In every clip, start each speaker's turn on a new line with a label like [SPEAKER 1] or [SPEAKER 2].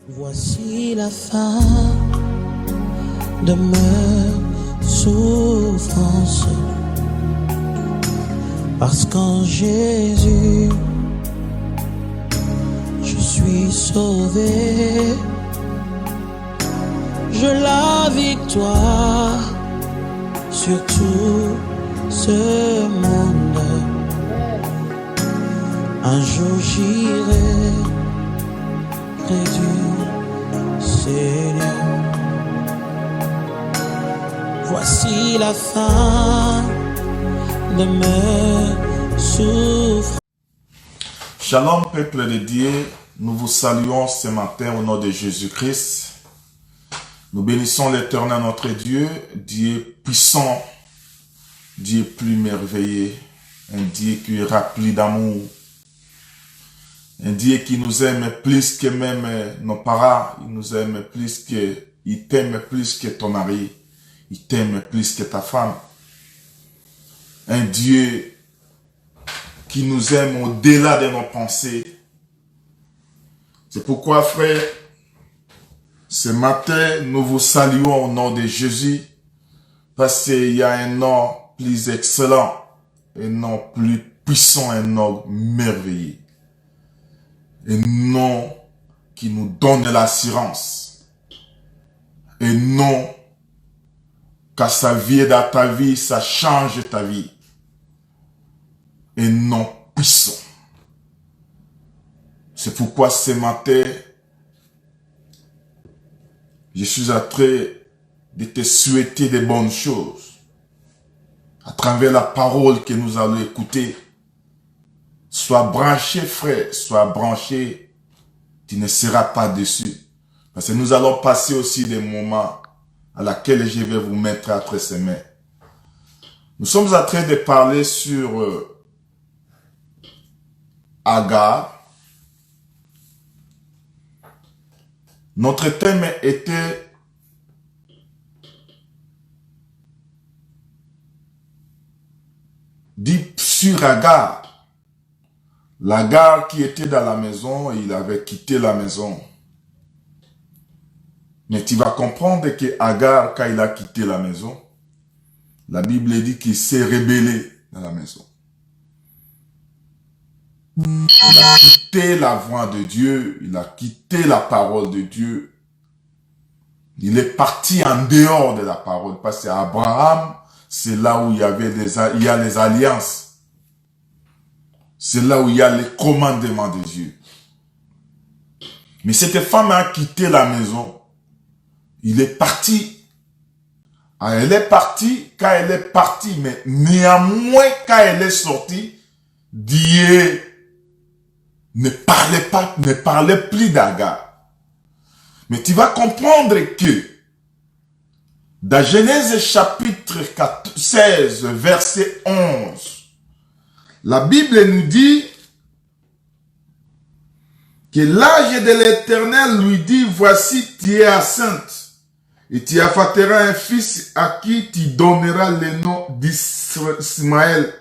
[SPEAKER 1] Voici la fin de mes souffrances, parce qu'en Jésus, je suis sauvé. Je la victoire sur tout ce monde. Un jour j'irai près du Seigneur. Voici la fin de mes souffrances.
[SPEAKER 2] Shalom, peuple de Dieu, nous vous saluons ce matin au nom de Jésus-Christ. Nous bénissons l'Éternel notre Dieu, Dieu puissant, Dieu plus merveilleux, un Dieu qui est rempli d'amour, un Dieu qui nous aime plus que même nos parents, il nous aime plus que, il t'aime plus que ton mari, il t'aime plus que ta femme. Un Dieu qui nous aime au-delà de nos pensées. C'est pourquoi, frère, ce matin, nous vous saluons au nom de Jésus, parce qu'il y a un nom plus excellent, un nom plus puissant, un nom merveilleux. Un nom qui nous donne de l'assurance. Un nom qu'à sa vie dans ta vie, ça change ta vie. Un nom puissant. C'est pourquoi ce matin, je suis en train de te souhaiter de bonnes choses. À travers la parole que nous allons écouter. Sois branché, frère, sois branché. Tu ne seras pas déçu. Parce que nous allons passer aussi des moments à laquelle je vais vous mettre entre ses mains. Nous sommes en train de parler sur Agar. Notre thème était dit sur Agar. L'Agar qui était dans la maison, il avait quitté la maison. Mais tu vas comprendre que Agar, quand il a quitté la maison, la Bible dit qu'il s'est rébellé dans la maison. Il a quitté la voix de Dieu, il a quitté la parole de Dieu. Il est parti en dehors de la parole, parce qu'Abraham, c'est là où il y a les alliances. C'est là où il y a les commandements de Dieu. Mais cette femme a quitté la maison. Il est parti. Elle est partie, quand elle est partie, mais néanmoins, quand elle est sortie, Dieu ne parlait plus d'Agar. Mais tu vas comprendre que dans Genèse chapitre 16, verset 11, la Bible nous dit que l'ange de l'Éternel lui dit, voici, tu es enceinte, et tu enfanteras un fils à qui tu donneras le nom d'Ismaël,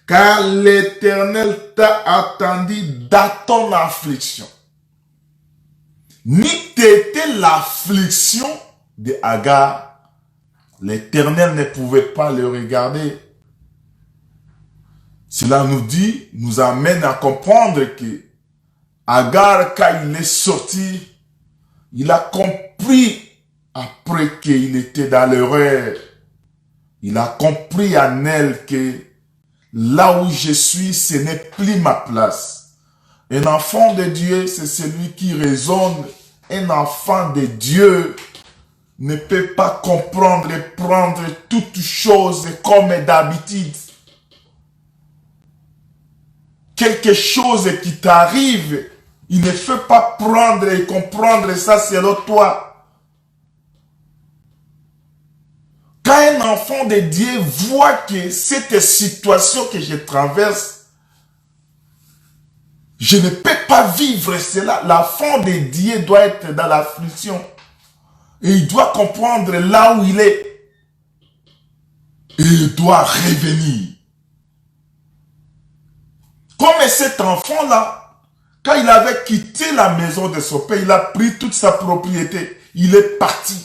[SPEAKER 2] car l'Éternel t'a attendu dans ton affliction. Ni t'était l'affliction de Agar, l'Éternel ne pouvait pas le regarder. Cela nous amène à comprendre que Agar, quand il est sorti, il a compris après qu'il était dans l'erreur. Il a compris en elle que là où je suis, ce n'est plus ma place. Un enfant de Dieu, c'est celui qui raisonne. Un enfant de Dieu ne peut pas comprendre et prendre toutes choses comme d'habitude. Quelque chose qui t'arrive, il ne faut pas prendre et comprendre ça selon toi. Quand un enfant de Dieu voit que cette situation que je traverse, je ne peux pas vivre cela. L'enfant de Dieu doit être dans l'affliction. Et il doit comprendre là où il est. Et il doit revenir. Comme cet enfant-là, Quand il avait quitté la maison de son père, il a pris toute sa propriété. Il est parti.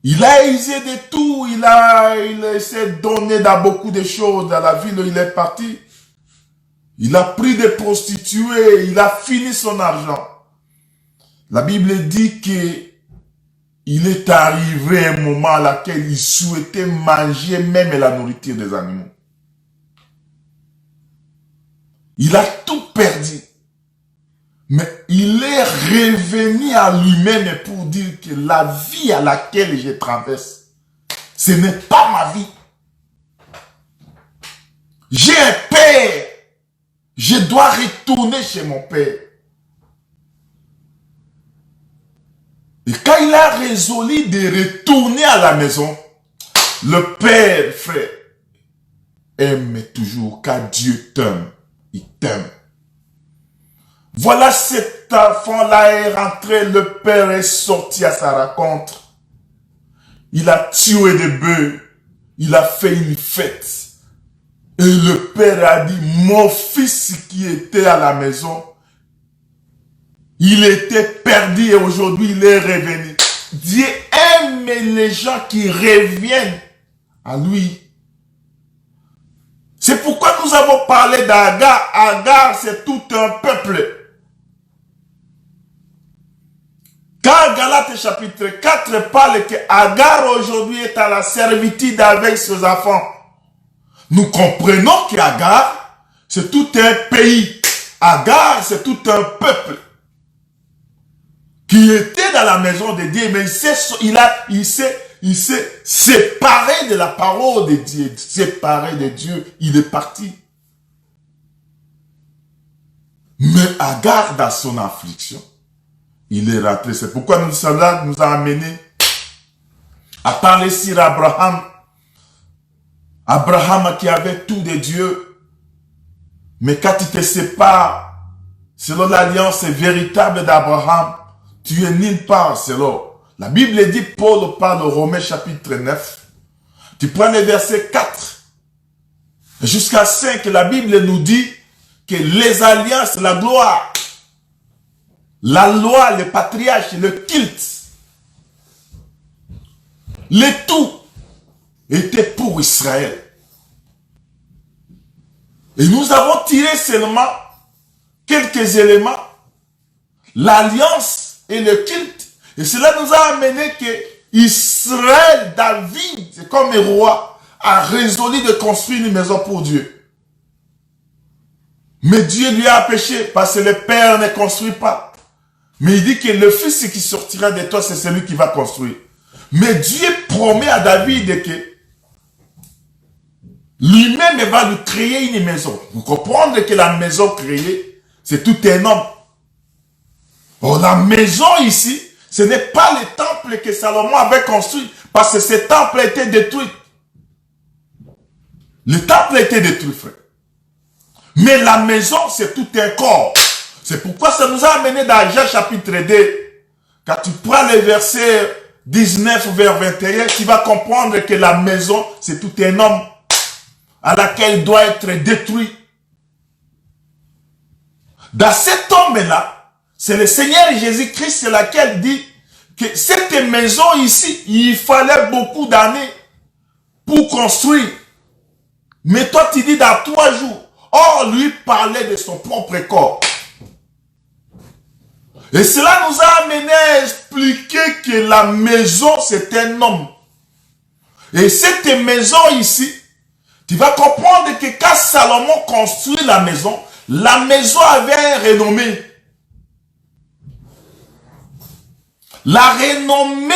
[SPEAKER 2] Il a usé de tout. Il s'est donné dans beaucoup de choses dans la ville où il est parti. Il a pris des prostituées. Il a fini son argent. La Bible dit que il est arrivé un moment à laquelle il souhaitait manger même la nourriture des animaux. Il a tout perdu. Mais il est revenu à lui-même pour dire que la vie à laquelle je traverse, ce n'est pas ma vie. J'ai un père. Je dois retourner chez mon père. Et quand il a résolu de retourner à la maison, le père, frère, aime toujours car Dieu t'aime. Il t'aime. Voilà, cet enfant-là est rentré, le père est sorti à sa rencontre. Il a tué des bœufs, il a fait une fête. Et le père a dit, mon fils qui était à la maison, il était perdu et aujourd'hui il est revenu. Dieu aime les gens qui reviennent à lui. C'est pourquoi nous avons parlé d'Agar. Agar, c'est tout un peuple. Quand Galates chapitre 4 parle que Agar aujourd'hui est à la servitude avec ses enfants, nous comprenons qu'Agar, c'est tout un pays. Agar, c'est tout un peuple qui était dans la maison de Dieu, mais il s'est séparé de la parole de Dieu, séparé de Dieu, il est parti. Mais Agar, dans son affliction, il est rentré. C'est pourquoi nous a amené à parler sur Abraham. Abraham qui avait tout de Dieu. Mais quand tu te sépares, selon l'alliance véritable d'Abraham, tu es nulle part selon. La Bible dit, Paul parle au Romains chapitre 9. Tu prends les versets 4 jusqu'à 5. La Bible nous dit que les alliances, la gloire, la loi, le patriarche, le culte, le tout était pour Israël. Et nous avons tiré seulement quelques éléments, l'alliance et le culte. Et cela nous a amené que Israël, David, comme roi, a résolu de construire une maison pour Dieu. Mais Dieu lui a empêché parce que le père ne construit pas. Mais il dit que le fils qui sortira de toi, c'est celui qui va construire. Mais Dieu promet à David que lui-même va lui créer une maison. Vous comprenez que la maison créée, c'est tout un homme. Or, la maison ici, ce n'est pas le temple que Salomon avait construit, parce que ce temple a été détruit. Le temple a été détruit, frère. Mais la maison, c'est tout un corps. C'est pourquoi ça nous a amené dans Jean chapitre 2. Quand tu prends les versets 19 vers 21, tu vas comprendre que la maison, c'est tout un homme à laquelle doit être détruit. Dans cet homme-là, c'est le Seigneur Jésus-Christ, c'est laquelle dit que cette maison ici, il fallait beaucoup d'années pour construire. Mais toi, tu dis dans 3 jours. Or, lui parlait de son propre corps. Et cela nous a amené à expliquer que la maison, c'est un homme. Et cette maison ici, tu vas comprendre que quand Salomon construit la maison avait un renommé. La renommée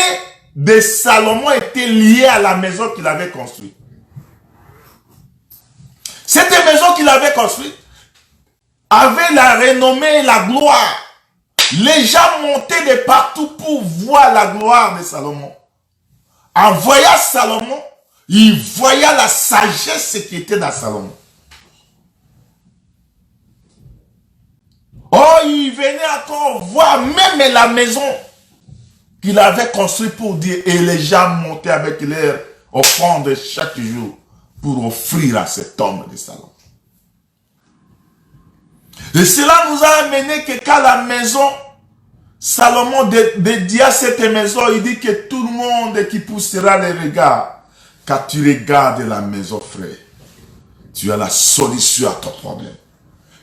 [SPEAKER 2] de Salomon était liée à la maison qu'il avait construite. Cette maison qu'il avait construite avait la renommée et la gloire. Les gens montaient de partout pour voir la gloire de Salomon. En voyant Salomon, ils voyaient la sagesse qui était dans Salomon. Oh, ils venaient encore voir même la maison qu'il avait construite pour Dieu. Et les gens montaient avec leur offrande chaque jour pour offrir à cet homme de Salomon. Et cela nous a amené que quand la maison, Salomon dédia cette maison, il dit que tout le monde qui poussera les regards, quand tu regardes la maison, frère, tu as la solution à ton problème.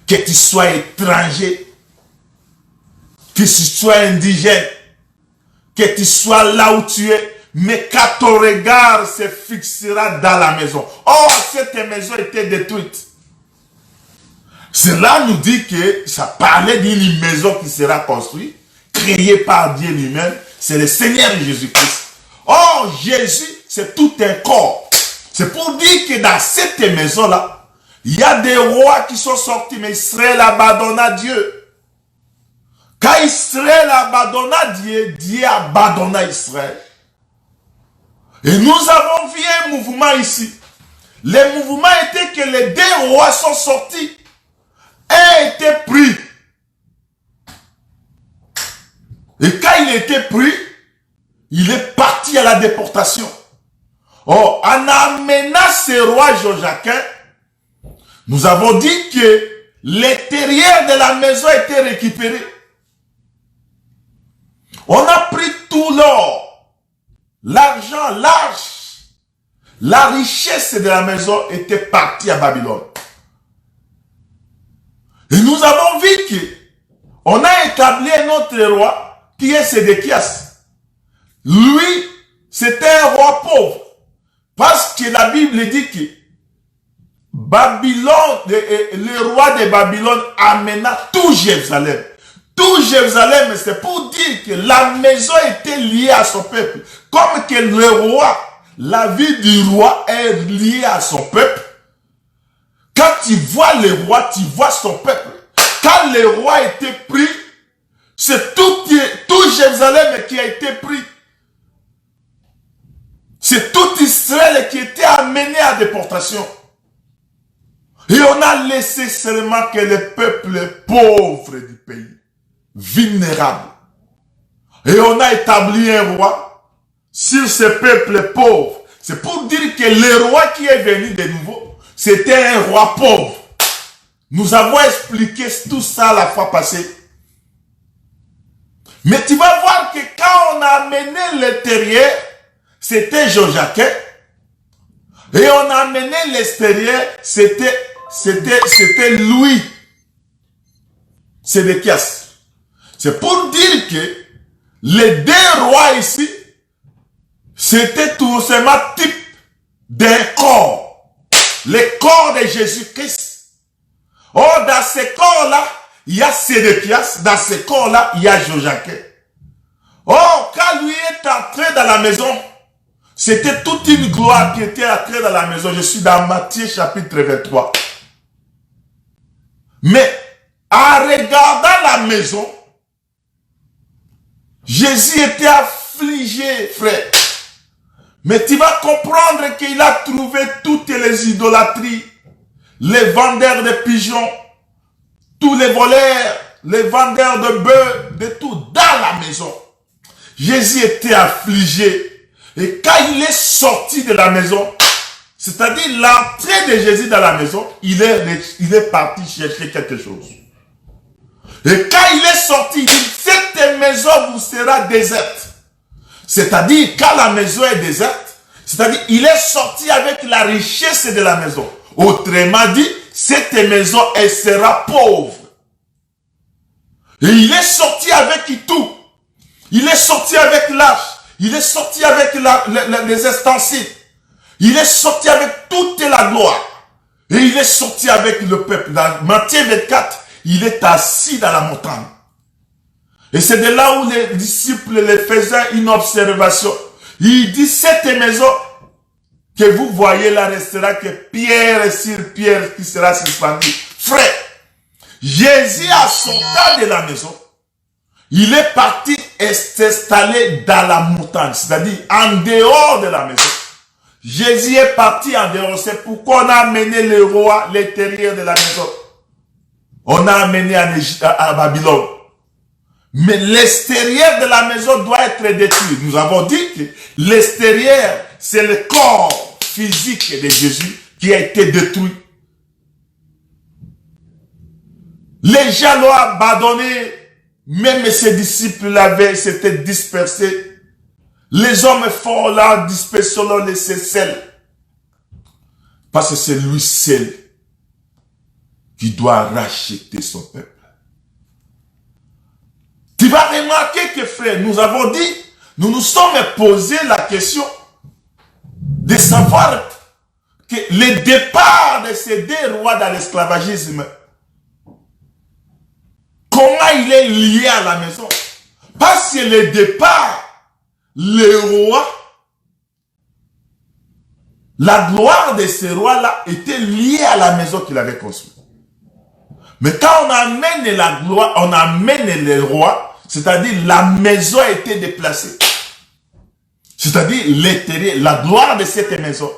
[SPEAKER 2] Que tu sois étranger, que tu sois indigène, que tu sois là où tu es, mais quand ton regard se fixera dans la maison. Oh, cette maison était détruite. Cela nous dit que ça parlait d'une maison qui sera construite, créée par Dieu lui-même. C'est le Seigneur Jésus-Christ. Oh, Jésus, c'est tout un corps. C'est pour dire que dans cette maison-là, il y a des rois qui sont sortis, mais Israël abandonna Dieu. Quand Israël abandonna Dieu, Dieu abandonna Israël. Et nous avons vu un mouvement ici. Le mouvement était que les deux rois sont sortis. Un était pris. Et quand il était pris, il est parti à la déportation. Oh, en amenant ce roi Joachim, nous avons dit que l'intérieur de la maison était récupéré. On a pris tout l'or, l'argent, l'arche, la richesse de la maison était partie à Babylone. Et nous avons vu qu'on a établi un autre roi qui est Sédéchias. Lui, c'était un roi pauvre. Parce que la Bible dit que Babylone, le roi de Babylone amena tout Jérusalem. Tout Jérusalem, c'est pour dire que la maison était liée à son peuple. Comme que le roi, la vie du roi est liée à son peuple. Quand tu vois le roi, tu vois son peuple. Quand le roi était pris, c'est tout Jérusalem qui a été pris. C'est tout Israël qui était amené à déportation. Et on a laissé seulement que les peuples pauvres du pays, vulnérables. Et on a établi un roi sur ce peuple pauvre. C'est pour dire que le roi qui est venu de nouveau, c'était un roi pauvre. Nous avons expliqué tout ça la fois passée. Mais tu vas voir que quand on a amené l'intérieur, c'était Joachim. Et on a amené l'extérieur, c'était Louis. Sédéchias. C'est pour dire que les deux rois ici, c'était tout simplement type d'un corps. Le corps de Jésus-Christ. Or, dans ce corps-là, il y a Sédéchias. Dans ce corps-là, il y a Joachim. Or, quand lui est entré dans la maison, c'était toute une gloire qui était entrée dans la maison. Je suis dans Matthieu chapitre 23. Mais, en regardant la maison, Jésus était affligé, frère. Mais tu vas comprendre qu'il a trouvé toutes les idolâtries, les vendeurs de pigeons, tous les voleurs, les vendeurs de bœufs, de tout dans la maison. Jésus était affligé. Et quand il est sorti de la maison, c'est-à-dire l'entrée de Jésus dans la maison, il est parti chercher quelque chose. Et quand il est sorti, il dit, cette maison vous sera déserte. C'est-à-dire, quand la maison est déserte, c'est-à-dire, il est sorti avec la richesse de la maison. Autrement dit, cette maison, elle sera pauvre. Et il est sorti avec tout. Il est sorti avec l'arche. Il est sorti avec les ustensiles. Il est sorti avec toute la gloire. Et il est sorti avec le peuple. Dans Matthieu 24, il est assis dans la montagne. Et c'est de là où les disciples les faisaient une observation. Il dit, cette maison que vous voyez là restera que pierre sur pierre qui sera suspendue. Frère, Jésus a sorti de la maison. Il est parti et s'installer dans la montagne, c'est-à-dire en dehors de la maison. Jésus est parti en dehors. C'est pourquoi on a amené le roi à l'intérieur de la maison. On a amené à Babylone. Mais l'extérieur de la maison doit être détruit. Nous avons dit que l'extérieur, c'est le corps physique de Jésus qui a été détruit. Les gens l'ont abandonné. Même ses disciples s'étaient dispersés. Les hommes forts l'ont dispersé, l'ont laissé seul. Parce que c'est lui seul qui doit racheter son peuple. Tu vas remarquer que, frère, nous avons dit, nous nous sommes posé la question de savoir que le départ de ces deux rois dans l'esclavagisme, comment il est lié à la maison. Parce que le départ, le roi, la gloire de ces rois-là était liée à la maison qu'il avait construite. Mais quand on amène la gloire, on amène le roi, c'est-à-dire la maison a été déplacée. C'est-à-dire l'intérieur, la gloire de cette maison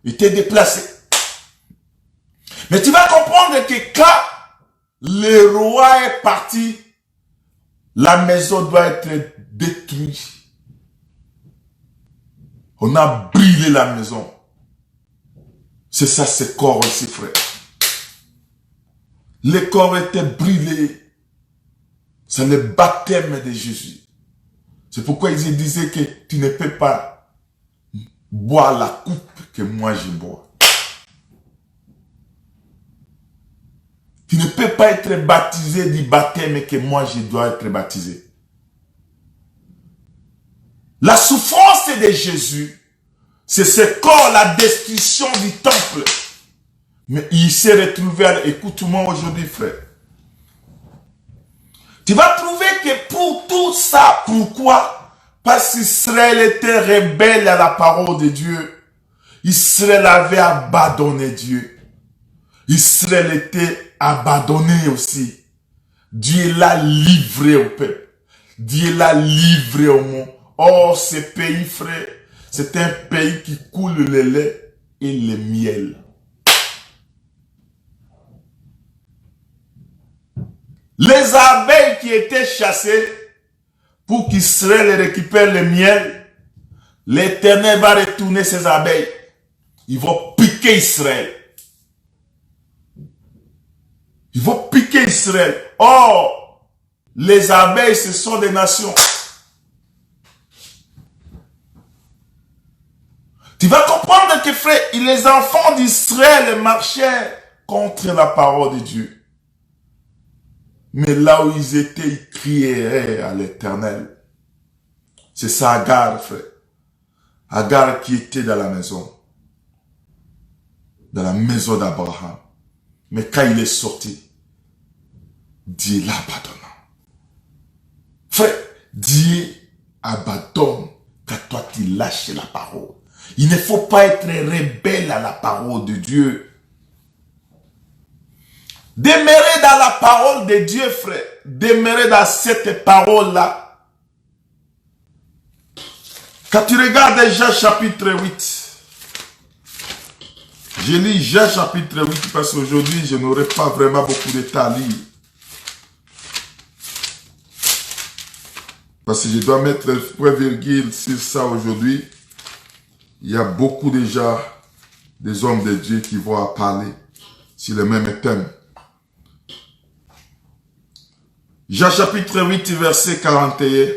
[SPEAKER 2] était déplacée. Mais tu vas comprendre que quand le roi est parti, la maison doit être détruite. On a brûlé la maison. C'est ça, ce corps aussi, frère. Le corps était brûlé. C'est le baptême de Jésus. C'est pourquoi ils disaient que tu ne peux pas boire la coupe que moi je bois. Tu ne peux pas être baptisé du baptême que moi je dois être baptisé. La souffrance de Jésus, c'est ce corps, la destruction du temple. Mais il s'est retrouvé, écoute-moi aujourd'hui, frère. Tu vas trouver que pour tout ça, pourquoi? Parce qu'Israël était rebelle à la parole de Dieu. Israël avait abandonné Dieu. Israël était abandonné aussi. Dieu l'a livré au peuple. Dieu l'a livré au monde. Or, ce pays, frère, c'est un pays qui coule le lait et le miel. Les abeilles qui étaient chassées pour qu'Israël récupère le miel, l'Éternel va retourner ces abeilles. Ils vont piquer Israël. Ils vont piquer Israël. Or, les abeilles, ce sont des nations. Tu vas comprendre que, frère, les enfants d'Israël marchaient contre la parole de Dieu. Mais là où ils étaient, ils criaient à l'Éternel. C'est ça Agar, frère. Agar qui était dans la maison. Dans la maison d'Abraham. Mais quand il est sorti, Dieu l'abandonna. Frère, Dieu abandonne quand toi tu lâches la parole. Il ne faut pas être rebelle à la parole de Dieu. Demeurer dans la parole de Dieu, frère. Demeurer dans cette parole-là. Quand tu regardes Jean chapitre 8, je lis Jean chapitre 8 parce qu'aujourd'hui, je n'aurai pas vraiment beaucoup de temps à lire. Parce que je dois mettre le point virgule sur ça aujourd'hui. Il y a beaucoup déjà des hommes de Dieu qui vont parler sur le même thème. Jean chapitre 8, verset 41.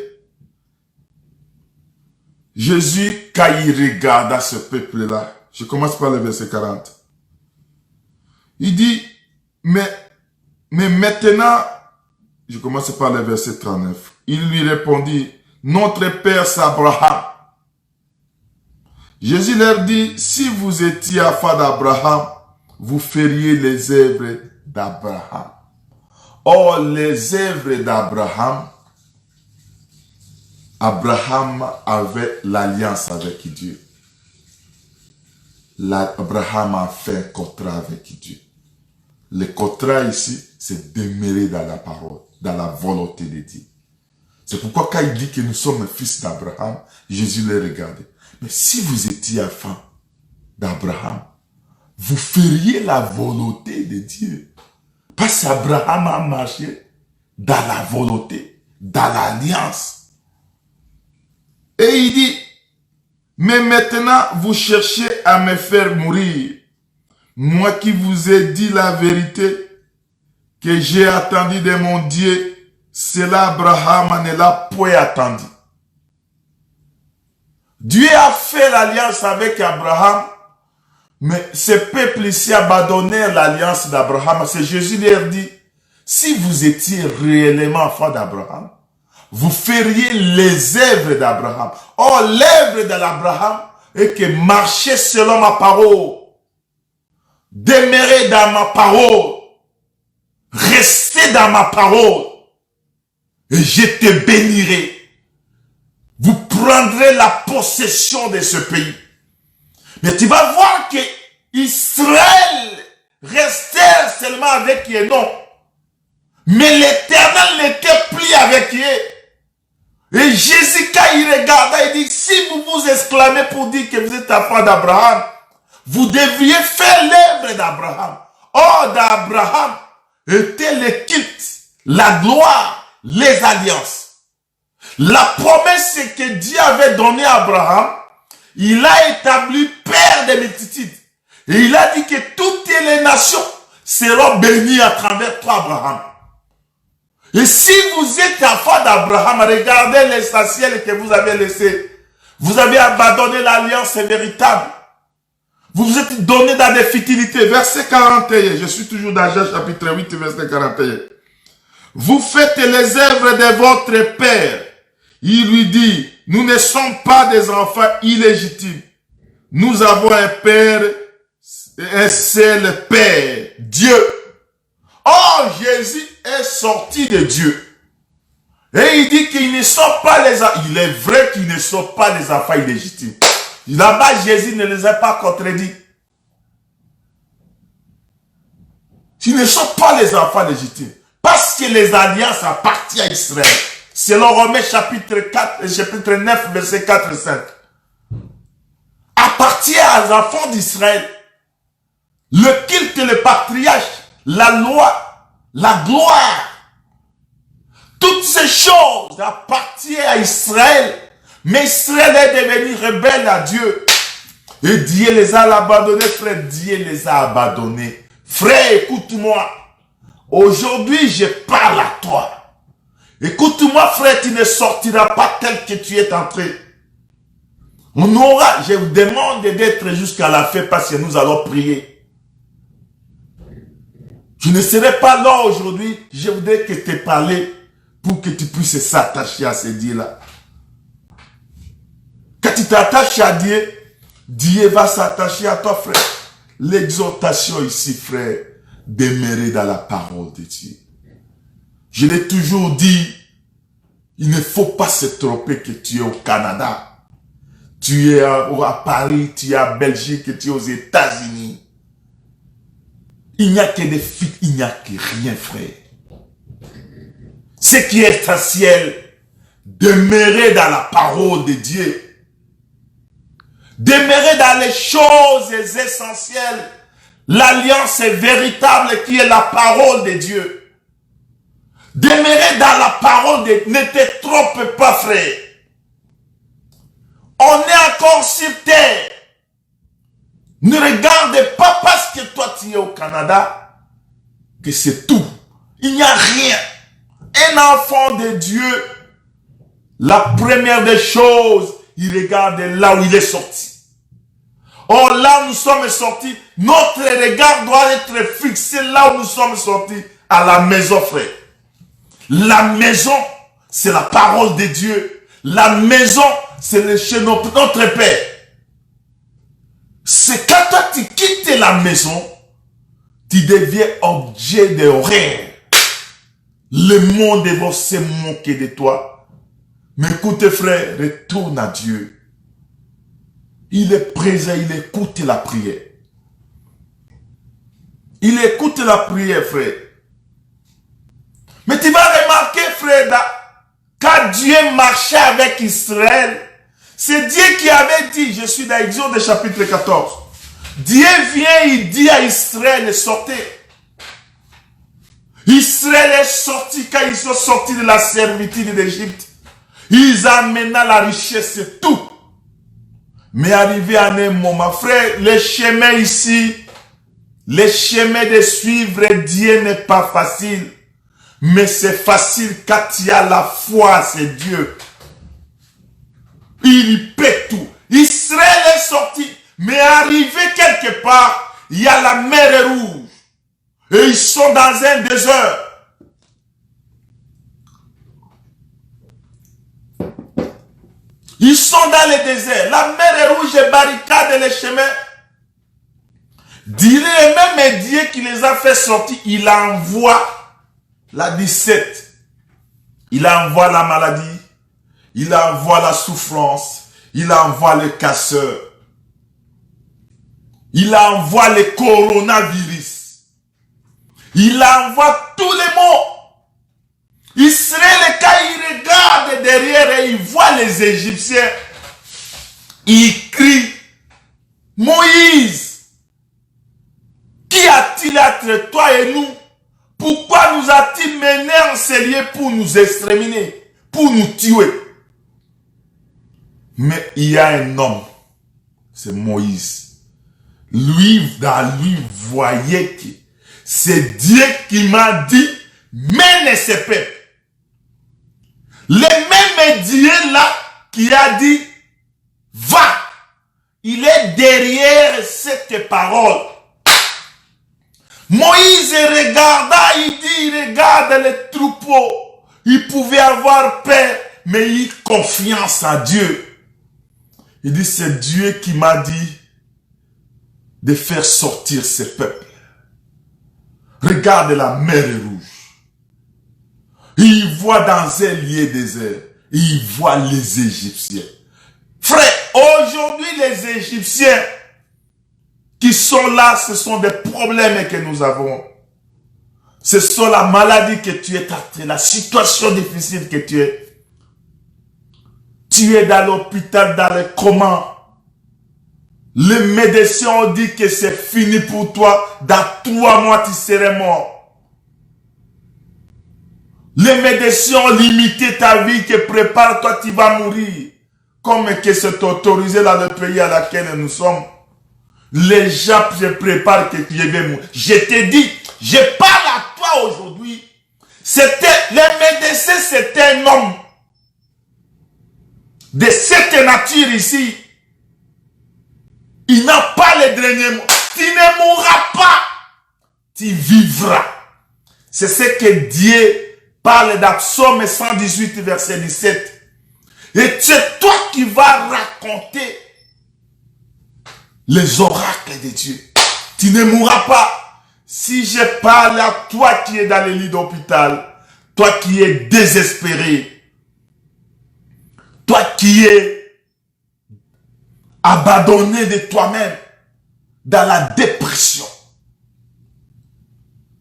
[SPEAKER 2] Jésus, quand il regarda ce peuple-là, je commence par le verset 40. Il dit, mais maintenant, je commence par le verset 39. Il lui répondit, notre père c'est Abraham. Jésus leur dit, si vous étiez enfant d'Abraham, vous feriez les œuvres d'Abraham. Or, les œuvres d'Abraham, Abraham avait l'alliance avec Dieu. Abraham a fait un contrat avec Dieu. Le contrat ici, c'est demeurer dans la parole, dans la volonté de Dieu. C'est pourquoi quand il dit que nous sommes fils d'Abraham, Jésus les regardait. Mais si vous étiez enfant d'Abraham, vous feriez la volonté de Dieu. Parce qu'Abraham a marché dans la volonté, dans l'alliance. Et il dit, mais maintenant vous cherchez à me faire mourir. Moi qui vous ai dit la vérité, que j'ai attendu de mon Dieu, cela Abraham ne l'a point attendu. Dieu a fait l'alliance avec Abraham, mais ce peuple ici abandonnèrent l'alliance d'Abraham. C'est Jésus leur dit, si vous étiez réellement enfant d'Abraham, vous feriez les œuvres d'Abraham. Or, l'œuvre de l'Abraham est que marcher selon ma parole, demeurer dans ma parole, rester dans ma parole, et je te bénirai. Vous prendrez la possession de ce pays. Mais tu vas voir que Israël restait seulement avec eux, non. Mais l'Éternel n'était plus avec eux. Et Jésus, quand il regarda, il dit, si vous vous exclamez pour dire que vous êtes enfant d'Abraham, vous devriez faire l'œuvre d'Abraham. Or, d'Abraham était le culte, la gloire, les alliances. La promesse que Dieu avait donnée à Abraham, il a établi père des multitudes. Et il a dit que toutes les nations seront bénies à travers toi, Abraham. Et si vous êtes enfant d'Abraham, regardez l'essentiel que vous avez laissé. Vous avez abandonné l'alliance véritable. Vous vous êtes donné dans des futilités. Verset 41. Je suis toujours dans Jean chapitre 8, verset 41. Vous faites les œuvres de votre père. Il lui dit, nous ne sommes pas des enfants illégitimes. Nous avons un père, un seul père, Dieu. Or, Jésus est sorti de Dieu. Et il dit qu'ils ne sont pas les enfants. Il est vrai qu'ils ne sont pas les enfants illégitimes. Là-bas, Jésus ne les a pas contredits. Ils ne sont pas les enfants légitimes. Parce que les alliances appartiennent à Israël. Selon Romains chapitre 9, verset 4 et 5. Appartient aux enfants d'Israël. Le culte, le patriarche, la loi, la gloire. Toutes ces choses appartiennent à Israël. Mais Israël est devenu rebelle à Dieu. Et Dieu les a abandonnés, frère. Dieu les a abandonnés. Frère, écoute-moi. Aujourd'hui, je parle à toi. Écoute-moi, frère, tu ne sortiras pas tel que tu es entré. On aura, je vous demande d'être jusqu'à la fin parce que nous allons prier. Je ne serai pas là aujourd'hui. Je voudrais que te parle pour que tu puisses s'attacher à ce Dieu-là. Quand tu t'attaches à Dieu, Dieu va s'attacher à toi, frère. L'exhortation ici, frère, demeurer dans la parole de Dieu. Je l'ai toujours dit, il ne faut pas se tromper que tu es au Canada. Tu es à Paris, tu es à Belgique, tu es aux États-Unis. Il n'y a que des filles, il n'y a que rien, frère. Ce qui est essentiel, demeurer dans la parole de Dieu. Demeurer dans les choses essentielles. L'alliance véritable qui est la parole de Dieu. Demeurer dans la parole de Dieu. Ne te trompe pas, frère. On est encore sur terre. Ne regarde pas parce que toi tu es au Canada que c'est tout. Il n'y a rien. Un enfant de Dieu, la première des choses, il regarde là où il est sorti. Or là où nous sommes sortis, notre regard doit être fixé là où nous sommes sortis, à la maison, frère. La maison, c'est la parole de Dieu. La maison, c'est chez notre Père. C'est quand toi tu quittes la maison, tu deviens objet de horreur. Le monde va se moquer de toi. Mais écoute, frère, retourne à Dieu. Il est présent, il écoute la prière. Il écoute la prière, frère. Mais tu vas remarquer, frère, quand Dieu marchait avec Israël, c'est Dieu qui avait dit, je suis dans Exode chapitre 14. Dieu vient, il dit à Israël, sortez. Israël est sorti quand ils sont sortis de la servitude d'Égypte. Ils amènent la richesse, c'est tout. Mais arrivé à un moment, frère, les chemins ici, Le chemin de suivre Dieu n'est pas facile. Mais c'est facile quand il y a la foi, c'est Dieu. Il peut tout. Israël est sorti. Mais arrivé quelque part, il y a la mer Rouge. Et ils sont dans un désert. Ils sont dans le désert. La mer Rouge barricade les chemins. Dirait même Dieu qui les a fait sortir, il envoie la 17. Il envoie la maladie. Il envoie la souffrance. Il envoie le casseur. Il envoie le coronavirus. Il envoie tous les maux. Israël, quand il regarde derrière et il voit les Égyptiens, il crie, Moïse, qui a-t-il entre toi et nous? Pourquoi nous a-t-il menés en ces lieux pour nous exterminer, pour nous tuer? Mais il y a un homme, c'est Moïse. Lui, dans lui, voyait que c'est Dieu qui m'a dit, mène ce peuple. Le même Dieu là qui a dit, va. Il est derrière cette parole. Moïse regarda, il dit, regarde les troupeaux. Il pouvait avoir peur, mais il a confiance à Dieu. Il dit, c'est Dieu qui m'a dit de faire sortir ce peuple. Regarde la mer Rouge. Il voit dans un lieu désert. Il voit les Égyptiens. Frère, aujourd'hui les Égyptiens qui sont là, ce sont des problèmes que nous avons. Ce sont la maladie que tu es traité, la situation difficile que tu es. Tu es dans l'hôpital, dans le coma. Les médecins ont dit que c'est fini pour toi. Dans 3 mois, tu serais mort. Les médecins ont limité ta vie, que prépare-toi, tu vas mourir. Comme que c'est autorisé dans le pays à laquelle nous sommes. Les gens se préparent que tu vais mourir. Je te dis, je parle à toi aujourd'hui. Les médecins, c'était un homme de cette nature ici. Il n'a pas le dernier mot. Tu ne mourras pas. Tu vivras. C'est ce que Dieu parle dans Psaume 118, verset 17. Et c'est toi qui vas raconter les oracles de Dieu. Tu ne mourras pas. Si je parle à toi qui es dans le lit d'hôpital, toi qui es désespéré, toi qui es abandonné de toi-même, dans la dépression,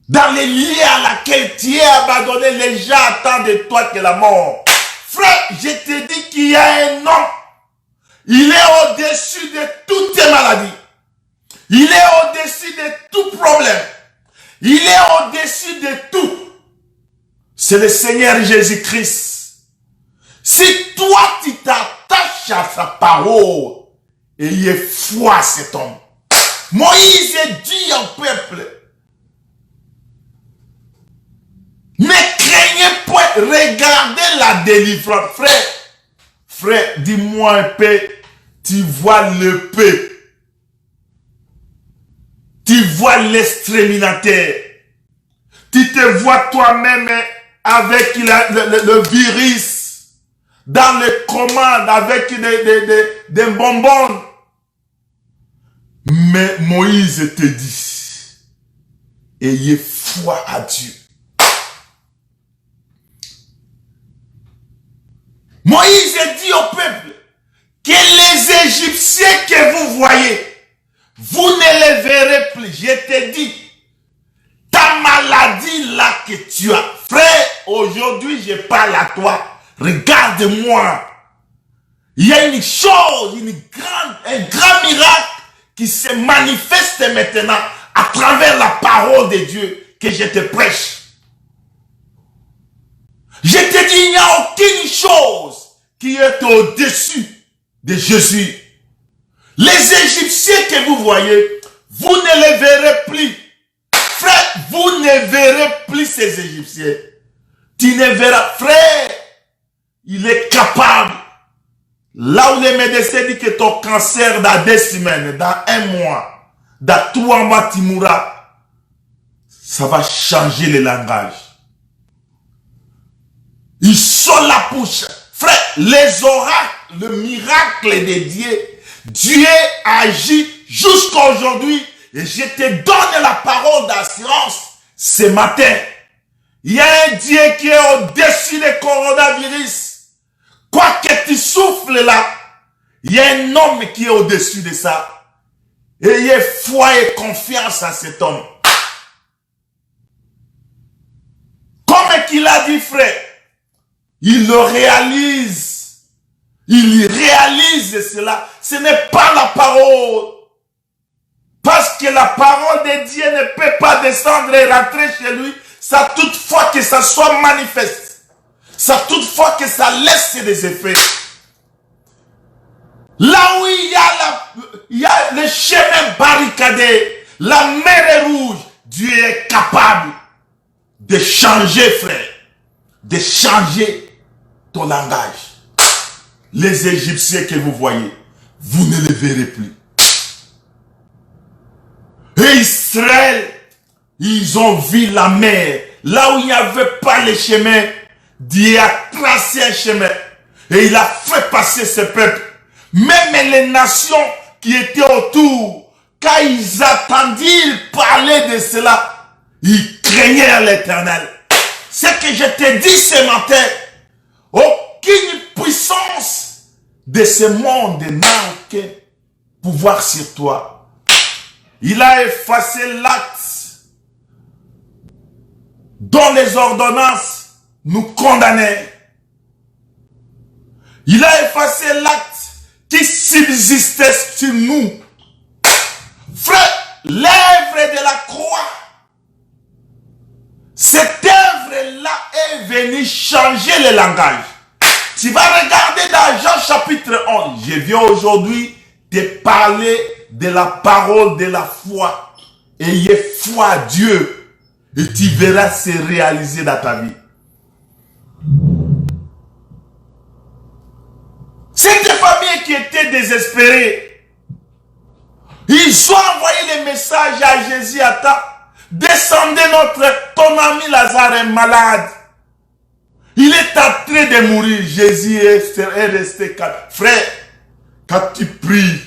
[SPEAKER 2] dans les lieux à laquelle tu es abandonné, les gens attendent de toi que la mort. Frère, je te dis qu'il y a un homme. Il est au-dessus de toutes tes maladies. Il est au-dessus de tout problème. Il est au-dessus de tout. C'est le Seigneur Jésus-Christ. Si toi, tu t'attaches à sa parole, ayez foi cet homme. Moïse dit au peuple, ne craignez point, regardez la délivrance. Frère, dis-moi un peu, tu vois le peu. Tu vois l'exterminateur. Tu te vois toi-même avec le virus, dans les commandes, avec des bonbons. Mais Moïse te dit, ayez foi à Dieu. Moïse dit au peuple que les Égyptiens que vous voyez, vous ne les verrez plus. Je te dis, ta maladie là que tu as, frère, aujourd'hui je parle à toi, regarde-moi. Il y a une chose, un grand miracle qui se manifeste maintenant à travers la parole de Dieu que je te prêche. Je te dis, il n'y a aucune chose qui est au-dessus de Jésus. Les Égyptiens que vous voyez, vous ne les verrez plus. Frère, vous ne verrez plus ces Égyptiens. Tu ne verras, frère, il est capable. Là où les médecins disent que ton cancer dans 2 semaines, dans 1 mois, dans 3 mois, tu mourras, ça va changer le langage. Ils sont là pour... Frère, les oracles, le miracle de Dieu, Dieu agit jusqu'à aujourd'hui. Et je te donne la parole d'assurance ce matin. Il y a un Dieu qui est au-dessus du coronavirus. Quoi que tu souffles là, il y a un homme qui est au-dessus de ça. Ayez foi et confiance à cet homme. Comme qu'il a dit, frère, il le réalise. Il réalise cela. Ce n'est pas la parole. Parce que la parole de Dieu ne peut pas descendre et rentrer chez lui. Ça toutefois que ça soit manifeste. Ça toutefois que ça laisse des effets. Là où il y a le chemin barricadé, la mer est rouge, Dieu est capable de changer, frère. De changer ton langage. Les Égyptiens que vous voyez, vous ne les verrez plus. Et Israël, ils ont vu la mer. Là où il n'y avait pas le chemin, Dieu a tracé un chemin. Et il a fait passer ce peuple. Même les nations qui étaient autour, quand ils attendirent parler de cela, ils craignaient l'Éternel. Ce que je te dis ce matin, aucune puissance de ce monde n'a aucun pouvoir sur toi. Il a effacé l'acte dont les ordonnances nous condamnaient. Il a effacé l'acte qui subsistait sur nous. Frère, l'œuvre de la croix, cette œuvre-là est venue changer le langage. Tu vas regarder dans Jean chapitre 11. Je viens aujourd'hui te parler de la parole de la foi. Ayez foi à Dieu et tu verras se réaliser dans ta vie. Cette famille qui était désespérée, ils ont envoyé les messages à Jésus. Attends, descendez ton ami Lazare est malade. Il est en train de mourir. Jésus est resté calme. Frère, quand tu pries,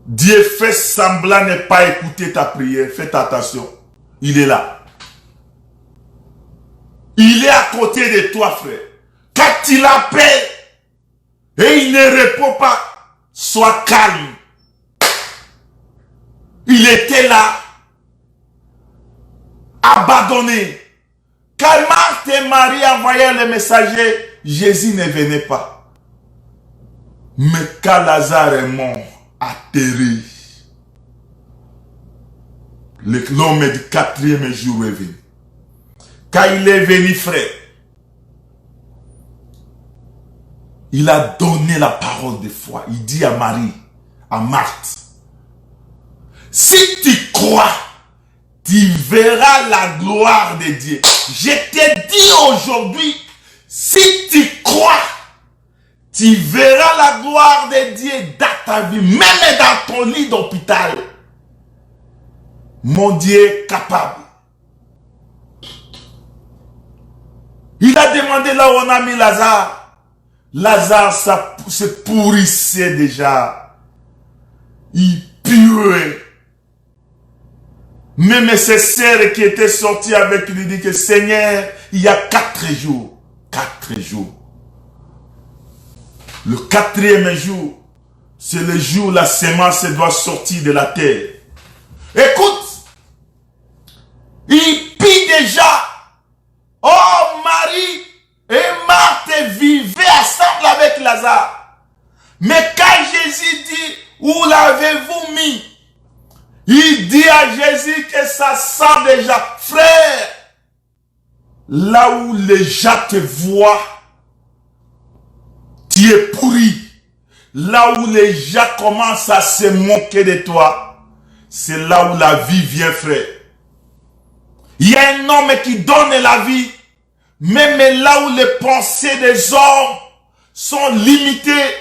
[SPEAKER 2] Dieu fait semblant ne pas écouter ta prière. Faites attention. Il est là. Il est à côté de toi, frère. Quand tu l'appelles et il ne répond pas, sois calme. Il était là, abandonné. Quand Marthe et Marie envoyaient le messager, Jésus ne venait pas. Mais quand Lazare est mort, atterri, l'homme du 4e jour est venu. Quand il est venu, frère, il a donné la parole de foi. Il dit à Marie, à Marthe, si tu crois, tu verras la gloire de Dieu. Je te dis aujourd'hui, si tu crois, tu verras la gloire de Dieu dans ta vie, même dans ton lit d'hôpital. Mon Dieu est capable. Il a demandé là où on a mis Lazare. Lazare, ça se pourrissait déjà. Il puait. Même ses sœurs qui étaient sorties avec lui disent que Seigneur, il y a 4 jours. 4 jours. Le 4e jour, c'est le jour où la semence doit sortir de la terre. Écoute, il pille déjà. Oh, Marie et Marthe vivaient ensemble avec Lazare. Mais quand Jésus dit, où l'avez-vous mis? Il dit à Jésus que ça sent déjà. Frère, là où les gens te voient, tu es pourri. là où les gens commencent à se moquer de toi, c'est là où la vie vient, frère. Il y a un homme qui donne la vie, même là où les pensées des hommes sont limitées,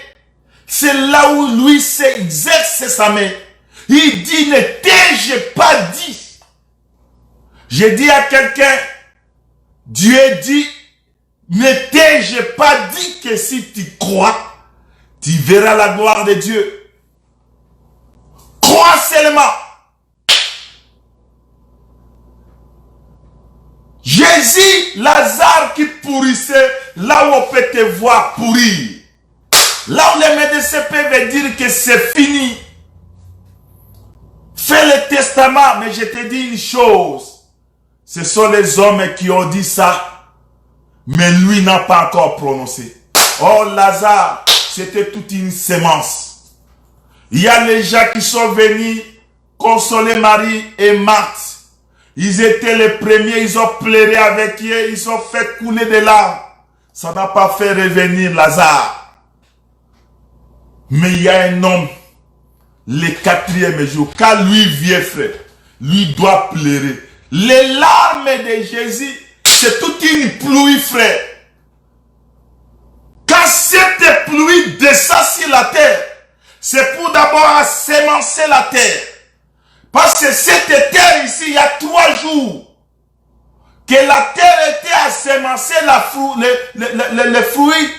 [SPEAKER 2] c'est là où lui s'exerce sa main. Il dit, ne t'ai-je pas dit? J'ai dit à quelqu'un, Dieu dit, ne t'ai-je pas dit que si tu crois, tu verras la gloire de Dieu. Crois seulement. Jésus, Lazare qui pourrissait, là où on peut te voir pourrir. Là où les médecins peuvent dire que c'est fini. Fais le testament, mais je te dis une chose. Ce sont les hommes qui ont dit ça, mais lui n'a pas encore prononcé. Oh, Lazare, c'était toute une sémence. Il y a les gens qui sont venus consoler Marie et Marthe. Ils étaient les premiers, ils ont pleuré avec eux, ils ont fait couler des larmes. Ça n'a pas fait revenir Lazare. Mais il y a un homme, le 4e jour, quand lui vient, frère, lui doit pleurer. Les larmes de Jésus, c'est toute une pluie, frère. Quand cette pluie descend sur la terre, c'est pour d'abord sémencer la terre. Parce que cette terre ici, il y a 3 jours que la terre était à sémencer les fruits.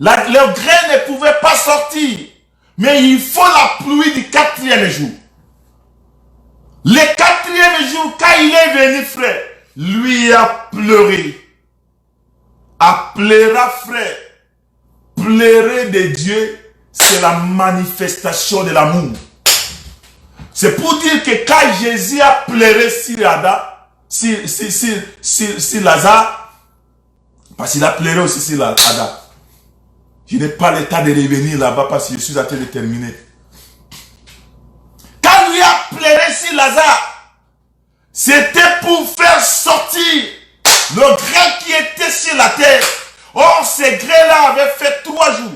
[SPEAKER 2] Le grain ne pouvait pas sortir. Mais il faut la pluie du 4e jour. Le 4e jour, quand il est venu, frère, lui a pleuré. A pleuré, frère. Pleurer de Dieu, c'est la manifestation de l'amour. C'est pour dire que quand Jésus a pleuré sur Lazare, parce qu'il a pleuré aussi sur Lazare. Je n'ai pas le temps de revenir là-bas parce que je suis en train de terminer. Quand lui a pleuré sur Lazare, c'était pour faire sortir le grain qui était sur la terre. Or, ce grain-là avait fait 3 jours.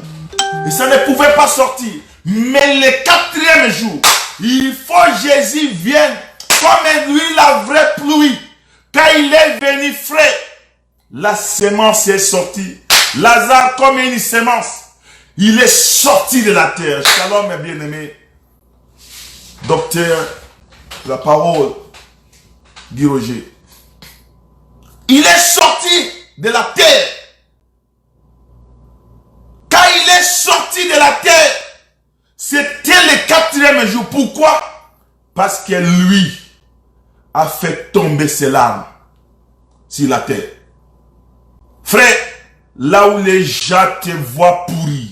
[SPEAKER 2] Et ça ne pouvait pas sortir. Mais le 4e jour, il faut que Jésus vienne comme lui la vraie pluie. Quand il est venu frais, la semence est sortie. Lazare comme une semence, il est sorti de la terre. Shalom mes bien-aimés. Docteur, la parole, Guy Roger. Il est sorti de la terre. Quand il est sorti de la terre, c'était le 4e jour. Pourquoi? Parce que lui a fait tomber ses larmes sur la terre. Frère, là où les gens te voient pourrir,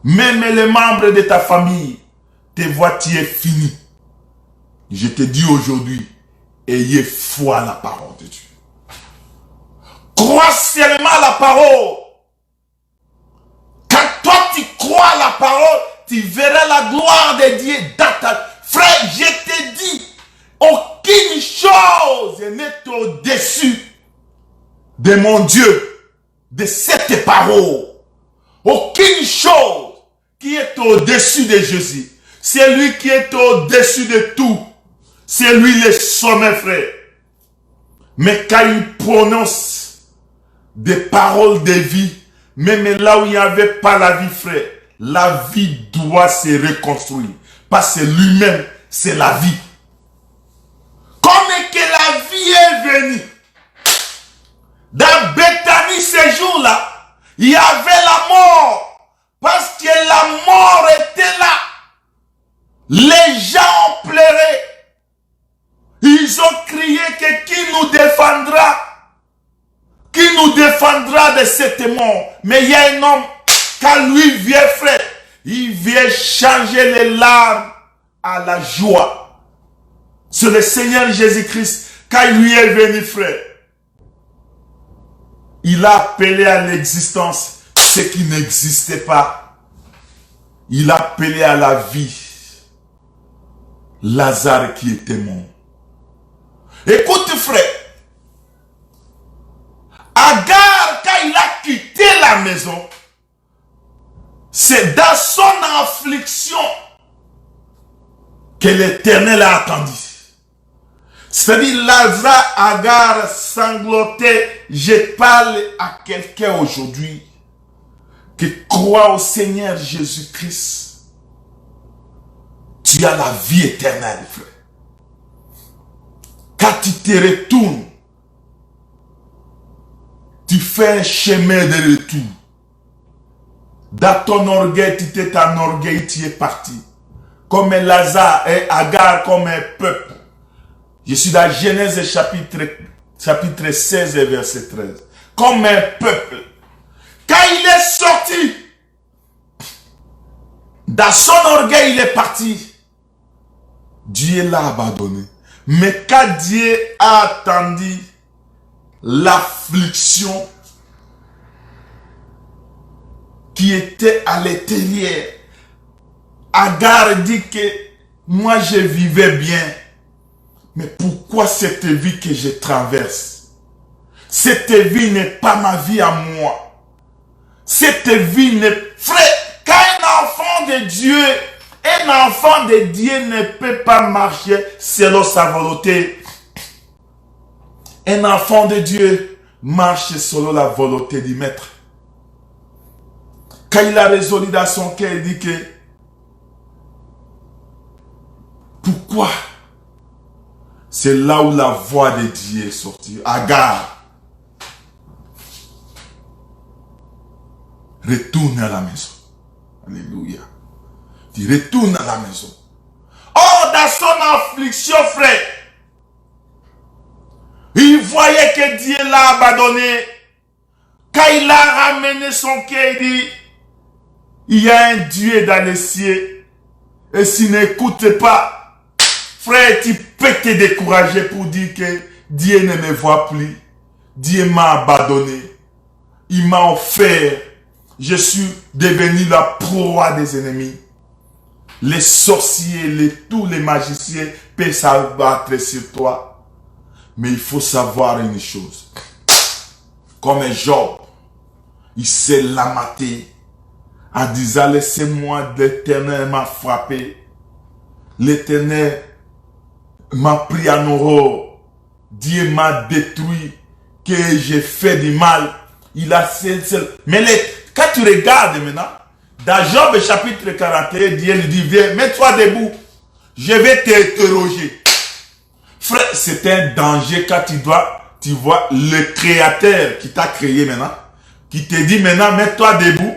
[SPEAKER 2] même les membres de ta famille te voient, tu es fini. Je te dis aujourd'hui, ayez foi à la parole de Dieu. Crois seulement à la parole. Quand toi tu crois à la parole, tu verras la gloire de Dieu dans ta... Frère, je te dis, aucune chose n'est au-dessus de mon Dieu, de cette parole. Aucune chose qui est au-dessus de Jésus. C'est lui qui est au-dessus de tout. C'est lui le sommet, frère. Mais quand il prononce des paroles de vie, même là où il n'y avait pas la vie, frère, la vie doit se reconstruire. Parce que lui-même, c'est la vie. Comme que la vie est venue. Dans Bethanie, ce jour-là, il y avait la mort. Parce que la mort était là. Les gens ont pleuré. Ils ont crié que qui nous défendra? Qui nous défendra de cette mort? Mais il y a un homme, quand lui vient, frère, il vient changer les larmes à la joie. C'est le Seigneur Jésus-Christ, quand il lui est venu, frère, il a appelé à l'existence ce qui n'existait pas. Il a appelé à la vie Lazare qui était mort. Écoute, frère, Agar, quand il a quitté la maison, C'est dans son affliction que l'Éternel a attendu. C'est-à-dire, Lazare, Agar, sanglotait. Je parle à quelqu'un aujourd'hui qui croit au Seigneur Jésus-Christ. Tu as la vie éternelle, frère. Quand tu te retournes, tu fais un chemin de retour. Dans ton orgueil, tu t'es enorgueilli, tu es parti. Comme un Lazare et Agar, comme un peuple. Je suis dans Genèse chapitre 16 et verset 13. Comme un peuple. Quand il est sorti, dans son orgueil, il est parti. Dieu l'a abandonné. Mais quand Dieu a attendu l'affliction qui était à l'intérieur, Agar dit que moi je vivais bien. Mais pourquoi cette vie que je traverse? Cette vie n'est pas ma vie à moi. Cette vie n'est... Frère, quand un enfant de Dieu, un enfant de Dieu ne peut pas marcher selon sa volonté. Un enfant de Dieu marche selon la volonté du maître. Quand il a résolu dans son cœur, il dit que pourquoi? C'est là où la voix de Dieu est sortie. Agar, retourne à la maison. Alléluia. Tu retournes à la maison. Oh, dans son affliction, frère, il voyait que Dieu l'a abandonné. Quand il a ramené son cœur, il dit, il y a un Dieu dans les cieux. Et s'il n'écoute pas, frère, tu peux te décourager pour dire que Dieu ne me voit plus. Dieu m'a abandonné. Il m'a offert. Je suis devenu la proie des ennemis. Les sorciers, tous les magiciens peuvent s'abattre sur toi. Mais il faut savoir une chose. Comme Job, il s'est lamenté en disant, laissez-moi, l'Éternel m'a frappé. L'Éternel m'a pris en horreur. Dieu m'a détruit. Que j'ai fait du mal. Il a seul. Mais quand tu regardes maintenant, dans Job chapitre 41, Dieu lui dit, viens, mets-toi debout. Je vais t'interroger. Frère, c'est un danger quand tu vois le créateur qui t'a créé maintenant, qui te dit maintenant, mets-toi debout.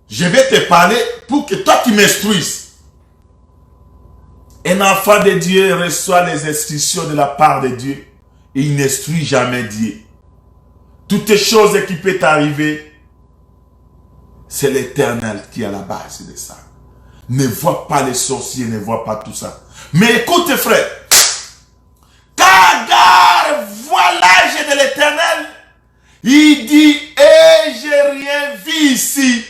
[SPEAKER 2] Je vais te parler pour que toi tu m'instruises. Un enfant de Dieu reçoit les instructions de la part de Dieu et il n'instruit jamais Dieu. Toutes les choses qui peuvent arriver, c'est l'Éternel qui est à la base de ça. Ne vois pas les sorciers, ne vois pas tout ça. Mais écoute frère, quand Agar voit l'âge de l'Éternel, il dit, j'ai rien vu ici.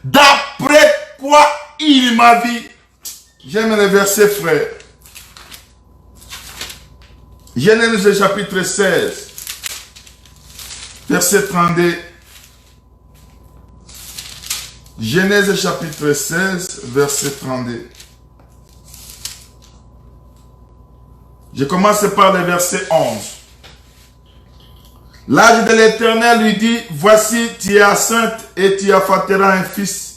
[SPEAKER 2] D'après quoi il m'a vu. J'aime les versets, frère. Genèse chapitre 16, verset 32. Genèse chapitre 16, verset 32. Je commence par le verset 11. L'âge de l'Éternel lui dit, voici, tu es enceinte et tu enfanteras un fils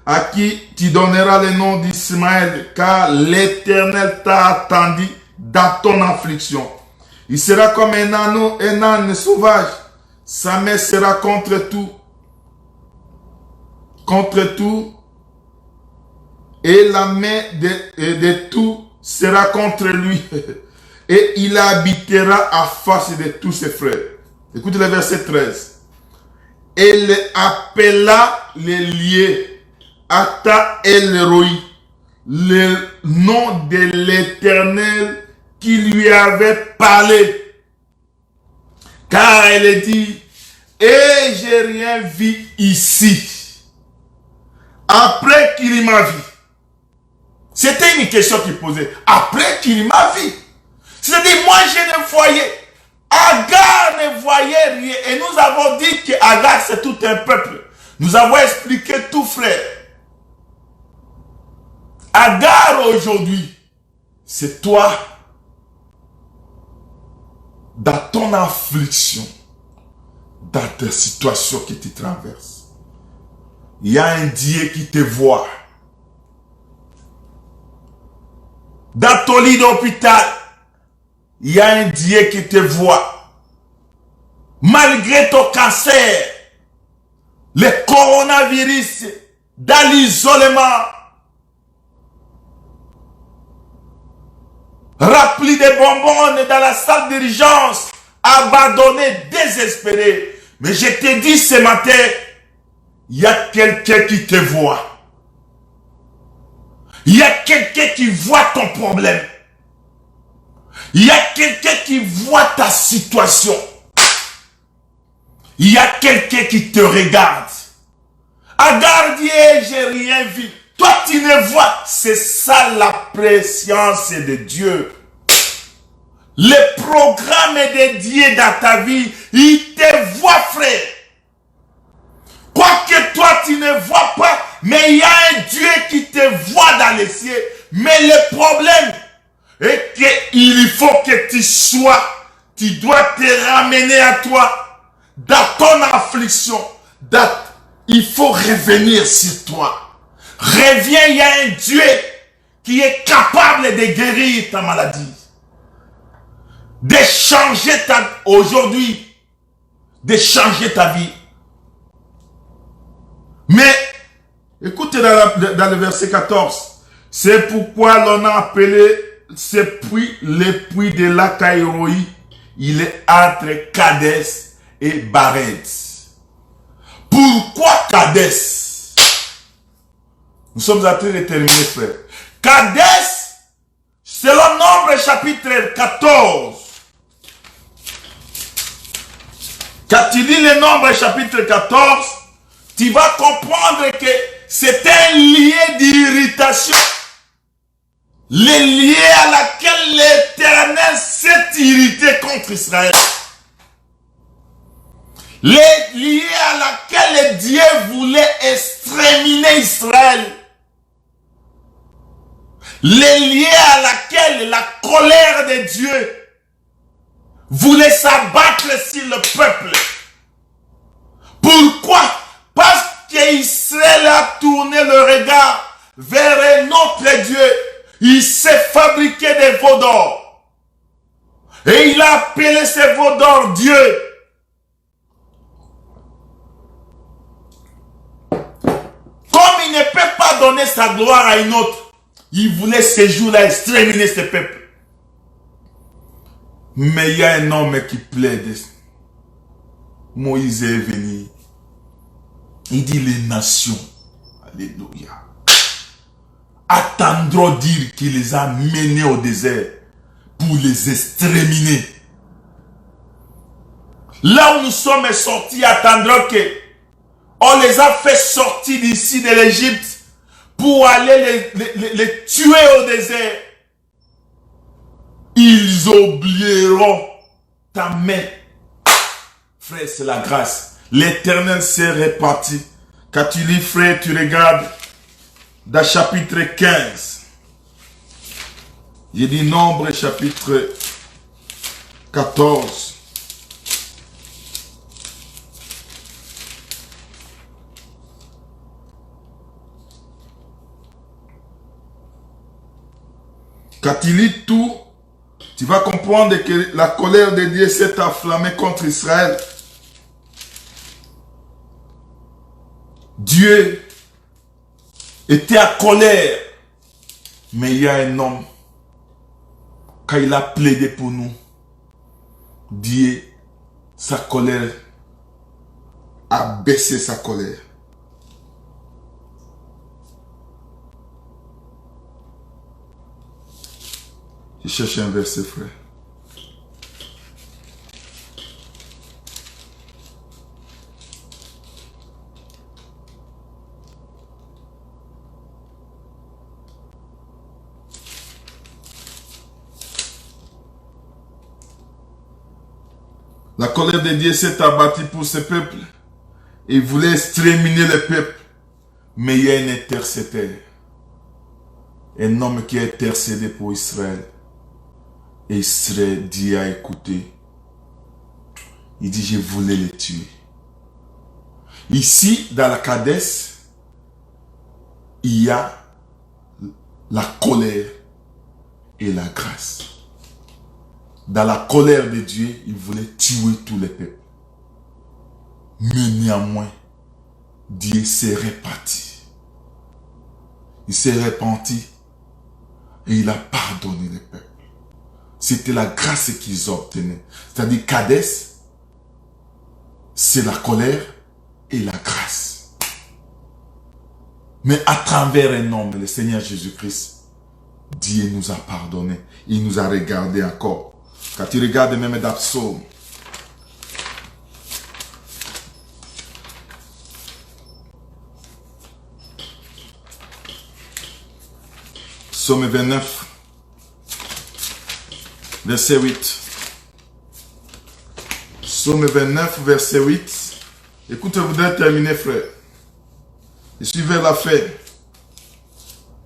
[SPEAKER 2] à qui tu donneras le nom d'Ismaël, car l'Éternel t'a attendu dans ton affliction. Il sera comme un âne sauvage. Sa main sera contre tout, et la main de tout sera contre lui. Et il habitera à face de tous ses frères. Écoutez le verset 13. Elle appela les liés Ata El-Roi, le nom de l'Éternel qui lui avait parlé. Car elle dit, et j'ai rien vu ici. Après qu'il m'a vu. C'était une question qu'il posait. Après qu'il m'a vu. C'est-à-dire, moi je ne voyais. Agar ne voyait rien. Et nous avons dit que Agar c'est tout un peuple. Nous avons expliqué tout, frère. Agar aujourd'hui, c'est toi, dans ton affliction, dans ta situation qui te traverse. Il y a un Dieu qui te voit. Dans ton lit d'hôpital, il y a un Dieu qui te voit. Malgré ton cancer, le coronavirus, dans l'isolement, rempli de bonbons dans la salle d'urgence, abandonné, désespéré. Mais je te dis ce matin, il y a quelqu'un qui te voit. Il y a quelqu'un qui voit ton problème. Il y a quelqu'un qui voit ta situation. Il y a quelqu'un qui te regarde. Agar dit, j'ai rien vu. Toi, tu ne vois. C'est ça la préscience de Dieu. Le programme de Dieu dans ta vie, il te voit, frère. Quoique toi, tu ne vois pas, mais il y a un Dieu qui te voit dans les cieux. Mais le problème est qu'il faut que tu dois te ramener à toi, dans ton affliction. Il faut revenir sur toi. Reviens, il y a un Dieu qui est capable de guérir ta maladie. De changer aujourd'hui, de changer ta vie. Mais, écoutez dans le verset 14, c'est pourquoi l'on a appelé ce puits le puits de Lacaïroi. Il est entre Kadès et Bared. Pourquoi Kadès? Nous sommes en train de terminer, frère. Kadès, selon Nombre chapitre 14. Quand tu lis le Nombre chapitre 14, tu vas comprendre que c'est un lien d'irritation. Le lien à laquelle l'Éternel s'est irrité contre Israël. Le lien à laquelle Dieu voulait exterminer Israël. Le lien à laquelle la colère de Dieu voulait s'abattre sur le peuple. Pourquoi? Parce qu'Israël a tourné le regard vers un autre Dieu. Il s'est fabriqué des veaux d'or. Et il a appelé ces veaux d'or Dieu. Comme il ne peut pas donner sa gloire à une autre, il voulait ce jour-là exterminer ce peuple. Mais il y a un homme qui plaide. Moïse est venu. Il dit les nations, alléluia, attendront dire qu'il les a menés au désert pour les exterminer. Là où nous sommes sortis, attendront que on les a fait sortir d'ici de l'Égypte pour aller les tuer au désert. Ils oublieront ta main. Frère, c'est la grâce. L'Éternel s'est réparti. Quand tu lis, frère, tu regardes dans chapitre 15. Il dit Nombre chapitre 14. Quand tu lis tout, tu vas comprendre que la colère de Dieu s'est enflammée contre Israël. Dieu était à colère. Mais il y a un homme, quand il a plaidé pour nous, Dieu, sa colère, a baissé sa colère. Je cherche un verset, frère. La colère de Dieu s'est abattue pour ce peuple. Il voulait exterminer le peuple. Mais il y a un intercesseur. Un homme qui a intercédé pour Israël. Et Israël dit à écouter. Il dit, je voulais les tuer. Ici, dans la Kadès, il y a la colère et la grâce. Dans la colère de Dieu, il voulait tuer tous les peuples. Mais néanmoins, Dieu s'est réparti. Il s'est repenti et il a pardonné les peuples. C'était la grâce qu'ils obtenaient. C'est-à-dire Kadès, c'est la colère et la grâce. Mais à travers un homme, le Seigneur Jésus-Christ, Dieu nous a pardonné. Il nous a regardé encore. Quand tu regardes même dans Psaume, Psaume 29, verset 8. Psaume 29, verset 8. Écoute, je voudrais terminer, frère. Je suis vers la fin.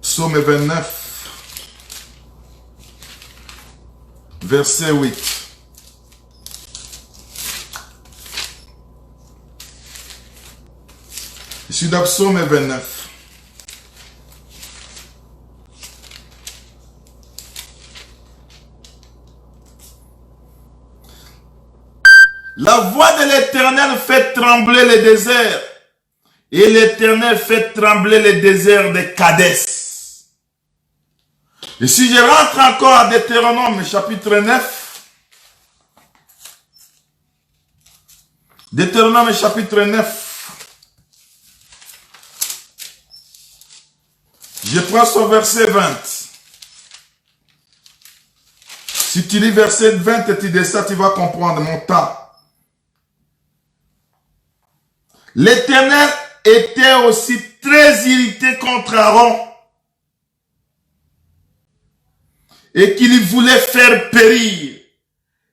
[SPEAKER 2] Psaume 29, verset 8. Je suis dans Psaume 29. La voix de l'Éternel fait trembler le désert. Et l'Éternel fait trembler le désert de Kadès. Et si je rentre encore à Deutéronome chapitre 9. Deutéronome chapitre 9. Je prends son verset 20. Si tu lis verset 20 et tu descends, tu vas comprendre mon temps. L'Éternel était aussi très irrité contre Aaron et qu'il voulait faire périr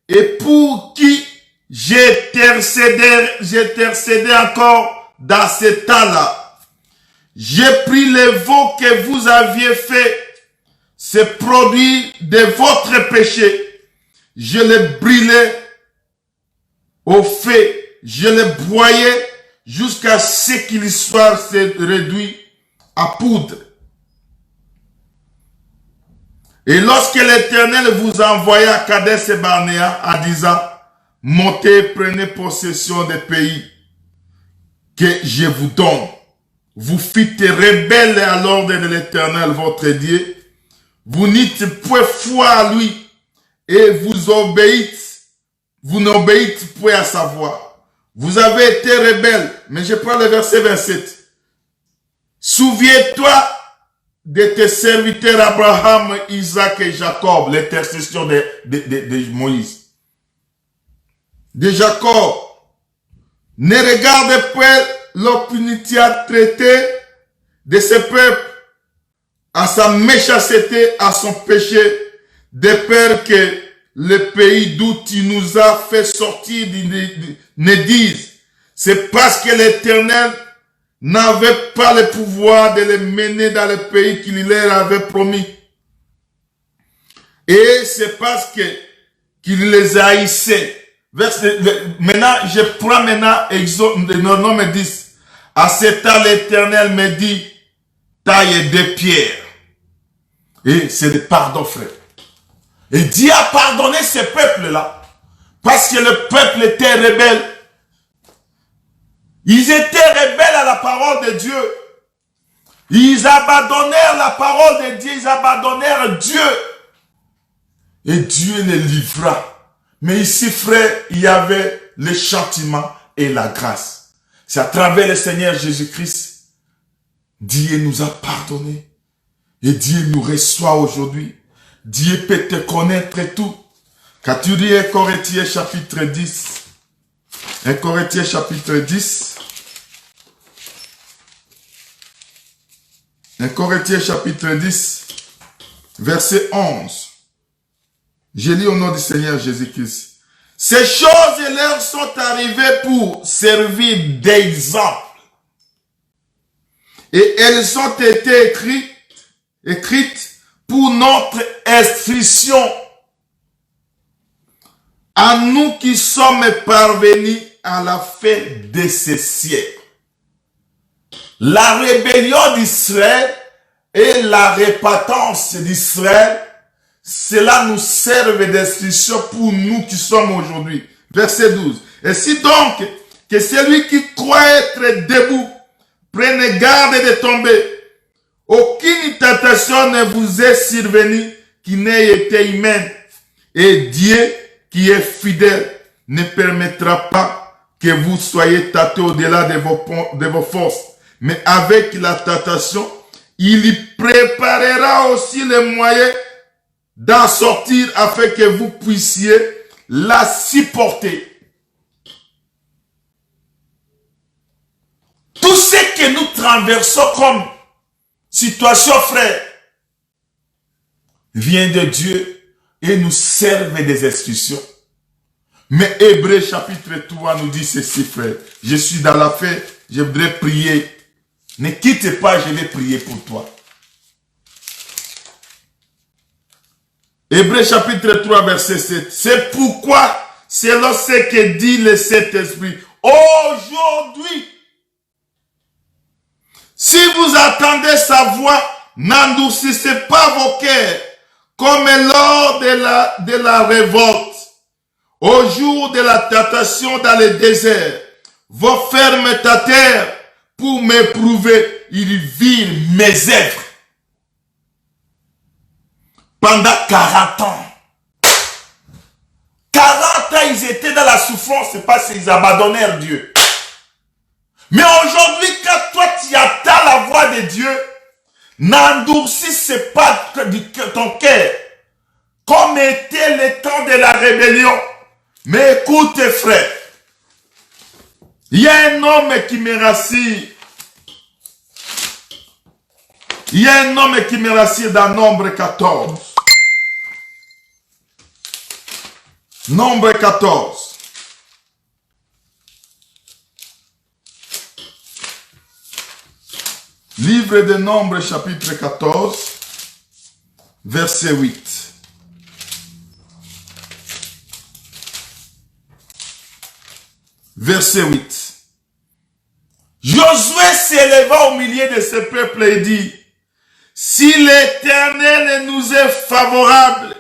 [SPEAKER 2] et pour qui j'intercédais encore dans ce temps-là. J'ai pris les veaux que vous aviez fait, ce produit de votre péché. Je les brûlais au feu, je les broyais jusqu'à ce qu'il soit réduit à poudre. Et lorsque l'Éternel vous envoya à Kadès et Barnéa en disant, montez, prenez possession des pays que je vous donne. Vous fîtes rebelle à l'ordre de l'Éternel, votre Dieu. Vous n'êtes point foi à lui et vous n'obéissez point à sa voix. Vous avez été rebelle. Mais je prends le verset 27. Souviens-toi de tes serviteurs Abraham, Isaac et Jacob, l'intercession de Moïse. De Jacob. Ne regarde pas l'opportunité à traiter de ce peuple à sa méchanceté, à son péché, de peur que le pays d'où tu nous as fait sortir ne dise, c'est parce que l'Éternel n'avait pas le pouvoir de les mener dans le pays qu'il leur avait promis. Et c'est parce qu'il les haïssait. Maintenant, je prends maintenant Exode 10. À ce temps, l'Éternel me dit, taille des pierres. Et c'est le pardon, frère. Et Dieu a pardonné ce peuple-là. Parce que le peuple était rebelle. Ils étaient rebelles à la parole de Dieu. Ils abandonnèrent la parole de Dieu. Ils abandonnèrent Dieu. Et Dieu les livra. Mais ici, frère, il y avait le châtiment et la grâce. C'est à travers le Seigneur Jésus-Christ. Dieu nous a pardonné. Et Dieu nous reçoit aujourd'hui. Dieu peut te connaître tout. Quand tu lis 1 Corinthiens chapitre 10. 1 Corinthiens chapitre 10. 1 Corinthiens chapitre 10. Verset 11. Je lis au nom du Seigneur Jésus-Christ. Ces choses leur sont arrivées pour servir d'exemple. Et elles ont été écrites pour notre instruction. À nous qui sommes parvenus à la fin de ces siècles. La rébellion d'Israël et la répentance d'Israël, cela nous sert d'instruction pour nous qui sommes aujourd'hui. Verset 12. Et si donc que celui qui croit être debout prenne garde de tomber, aucune tentation ne vous est survenue qui n'ait été humaine. Et Dieu, qui est fidèle, ne permettra pas que vous soyez tentés au-delà de vos forces. Mais avec la tentation, il y préparera aussi les moyens d'en sortir afin que vous puissiez la supporter. Tout ce que nous traversons comme situation, frère, vient de Dieu et nous servent des instructions. Mais Hébreux chapitre 3 nous dit ceci, frère. Je suis dans la fête, je voudrais prier. Ne quitte pas, je vais prier pour toi. Hébreux chapitre 3 verset 7. C'est pourquoi, selon ce que dit le Saint-Esprit, aujourd'hui, si vous attendez sa voix, n'endurcissez pas vos cœurs, comme lors de la révolte, au jour de la tentation dans le désert. Vos fermes tâtèrent pour m'éprouver, ils virent mes œuvres. Pendant 40 ans. 40 ans, ils étaient dans la souffrance, c'est parce qu'ils abandonnèrent Dieu. Mais aujourd'hui, quand toi tu attends la voix de Dieu, n'endurcissez pas ton cœur, comme était le temps de la rébellion. Mais écoute, frère, il y a un homme qui me rassure. Il y a un homme qui me rassure dans Nombre 14. Nombre 14. Livre de Nombre, chapitre 14, verset 8. Verset 8. Josué s'éleva au milieu de ce peuple et dit, si l'Éternel nous est favorable,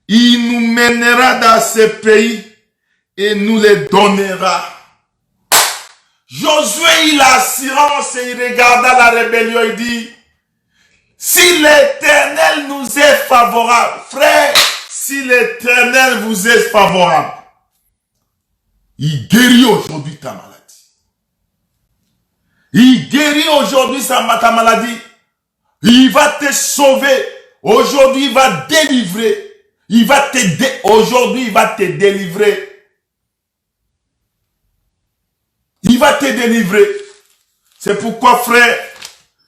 [SPEAKER 2] il nous mènera dans ce pays et nous le donnera. Josué, il a assurance et il regarda la rébellion et dit, si l'Éternel nous est favorable, frère, si l'Éternel vous est favorable, il guérit aujourd'hui ta maladie. Il guérit aujourd'hui ta maladie. Il va te sauver. Aujourd'hui, il va délivrer. Aujourd'hui, il va te délivrer. Il va te délivrer. C'est pourquoi, frère,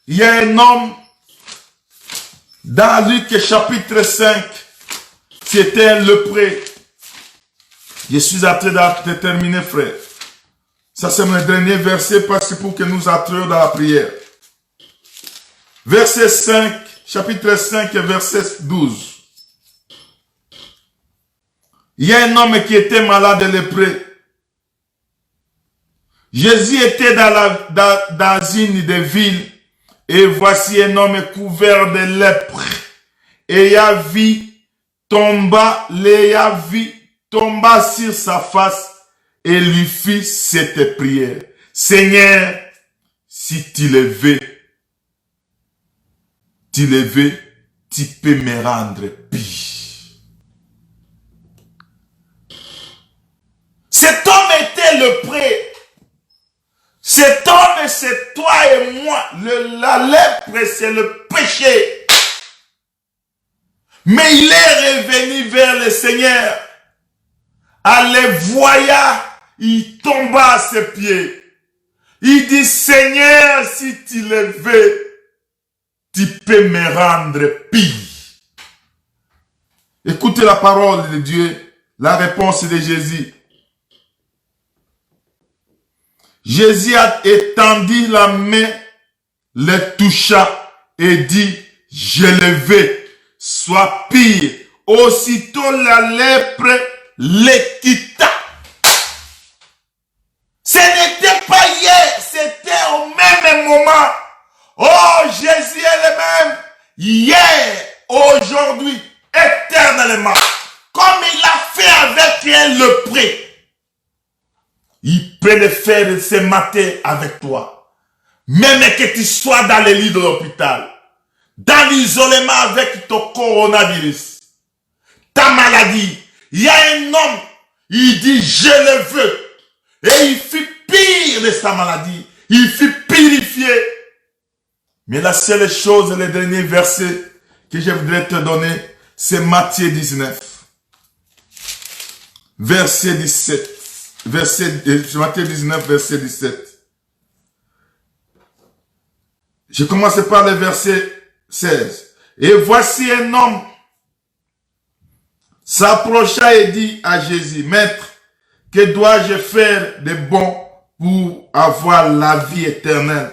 [SPEAKER 2] il y a un homme dans Luc chapitre 5. C'était un lépreux. Je suis en train de terminer, frère. Ça, c'est mon dernier verset parce que pour que nous entrions dans la prière. Verset 5, chapitre 5, verset 12. Il y a un homme qui était malade et lépreux. Jésus était dans une des villes et voici un homme couvert de lèpre. Et tomba sur sa face et lui fit cette prière. Seigneur, si tu le veux, tu peux me rendre pire. Cet homme était lépreux. Cet homme, c'est toi et moi. La lèpre, c'est le péché. Mais il est revenu vers le Seigneur. En le voyant, il tomba à ses pieds. Il dit, Seigneur, si tu le veux, tu peux me rendre pire. Écoutez la parole de Dieu. la réponse de Jésus. Jésus a étendu la main, le toucha et dit, je le veux, sois pire. Aussitôt la lèpre le quitta. Ce n'était pas hier, c'était au même moment. Oh, Jésus est le même, hier, aujourd'hui, éternellement. Comme il a fait avec un lépreux. Il peut le faire ce matin avec toi. Même que tu sois dans le lit de l'hôpital. Dans l'isolement avec ton coronavirus. Ta maladie. Il y a un homme. Il dit je le veux. Et il fut pire de sa maladie. Il fut purifié. Mais la seule chose, le dernier verset que je voudrais te donner, c'est Matthieu 19. Verset 17. Matthieu 19, verset 17. Je commence par le verset 16. Et voici un homme s'approcha et dit à Jésus, Maître, que dois-je faire de bon pour avoir la vie éternelle?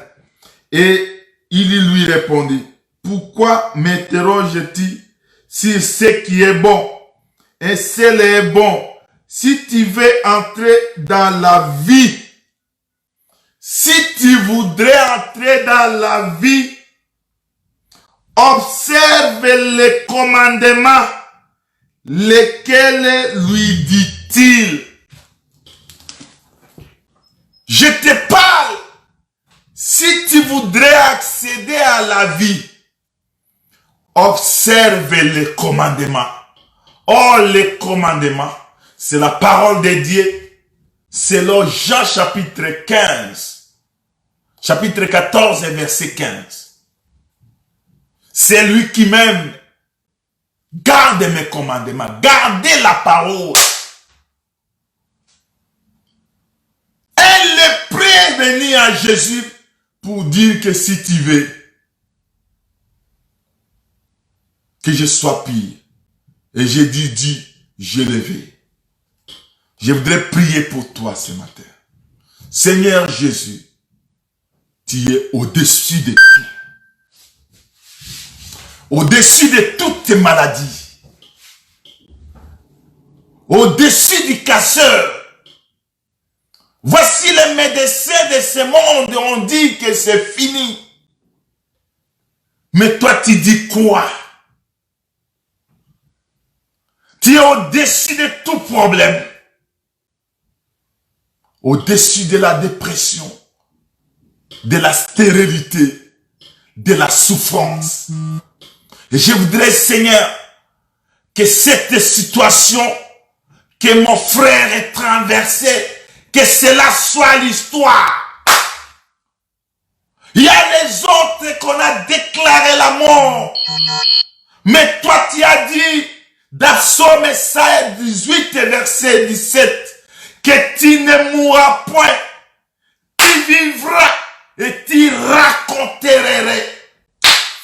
[SPEAKER 2] Et il lui répondit, pourquoi m'interroges-tu sur ce qui est bon? Un seul est bon. Si tu veux entrer dans la vie, si tu voudrais entrer dans la vie, observe les commandements, lesquels lui dit-il. Je te parle, si tu voudrais accéder à la vie, observe les commandements. Oh, les commandements, c'est la parole de Dieu, selon Jean chapitre 15, chapitre 14 et verset 15. C'est lui qui m'aime. Garde mes commandements, gardez la parole. Elle est prévenue à Jésus pour dire que si tu veux que je sois pire, et j'ai dit, je le veux. Je voudrais prier pour toi ce matin. Seigneur Jésus, tu es au-dessus de tout. Au-dessus de toutes tes maladies. Au-dessus du casseur. Voici les médecins de ce monde ont dit que c'est fini. Mais toi tu dis quoi? Tu es au-dessus de tout problème. Au-dessus de la dépression, de la stérilité, de la souffrance. Et je voudrais, Seigneur, que cette situation que mon frère est traversé, que cela soit l'histoire. Il y a les autres qu'on a déclaré la mort. Mais toi, tu as dit, dans Psaume 18, verset 17, que tu ne mourras point, tu vivras et tu raconteras.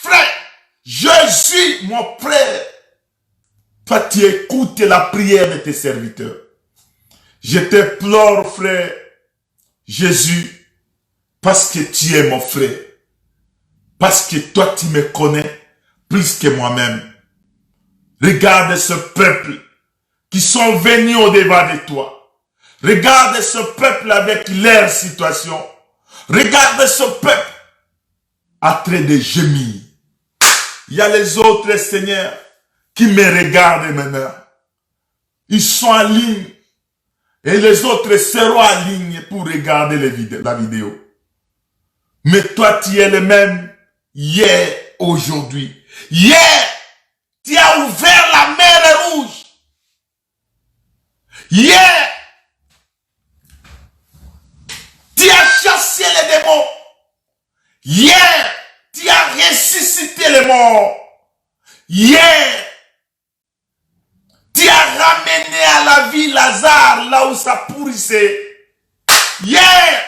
[SPEAKER 2] Frère, Jésus, mon frère, toi tu écoutes la prière de tes serviteurs. Je te pleure, frère, Jésus, parce que tu es mon frère, parce que toi tu me connais plus que moi-même. Regarde ce peuple qui sont venus au-devant de toi. Regarde ce peuple avec leur situation. Regarde ce peuple en train de gémir. Il y a les autres, Seigneur, qui me regardent maintenant. Ils sont en ligne. Et les autres seront en ligne pour regarder la vidéo. Mais toi, tu es le même hier, aujourd'hui. Hier, tu as ouvert la mer Rouge. Hier, tu as chassé les démons. Hier, tu as ressuscité les morts. Hier, tu as ramené à la vie Lazare là où ça pourrissait. Hier,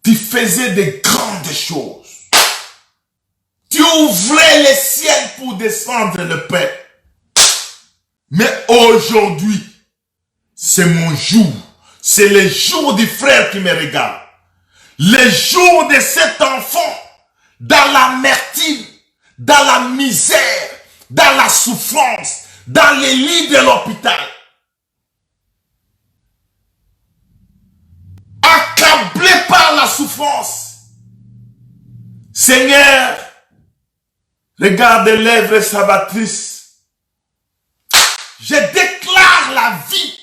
[SPEAKER 2] tu faisais de grandes choses. Tu ouvrais les ciels pour descendre le pain. Mais aujourd'hui, c'est mon jour. C'est le jour du frère qui me regarde. Le jour de cet enfant dans l'amertume, dans la misère, dans la souffrance, dans les lits de l'hôpital. Accablé par la souffrance. Seigneur, regarde les lèvres salvatrices. Je déclare la vie.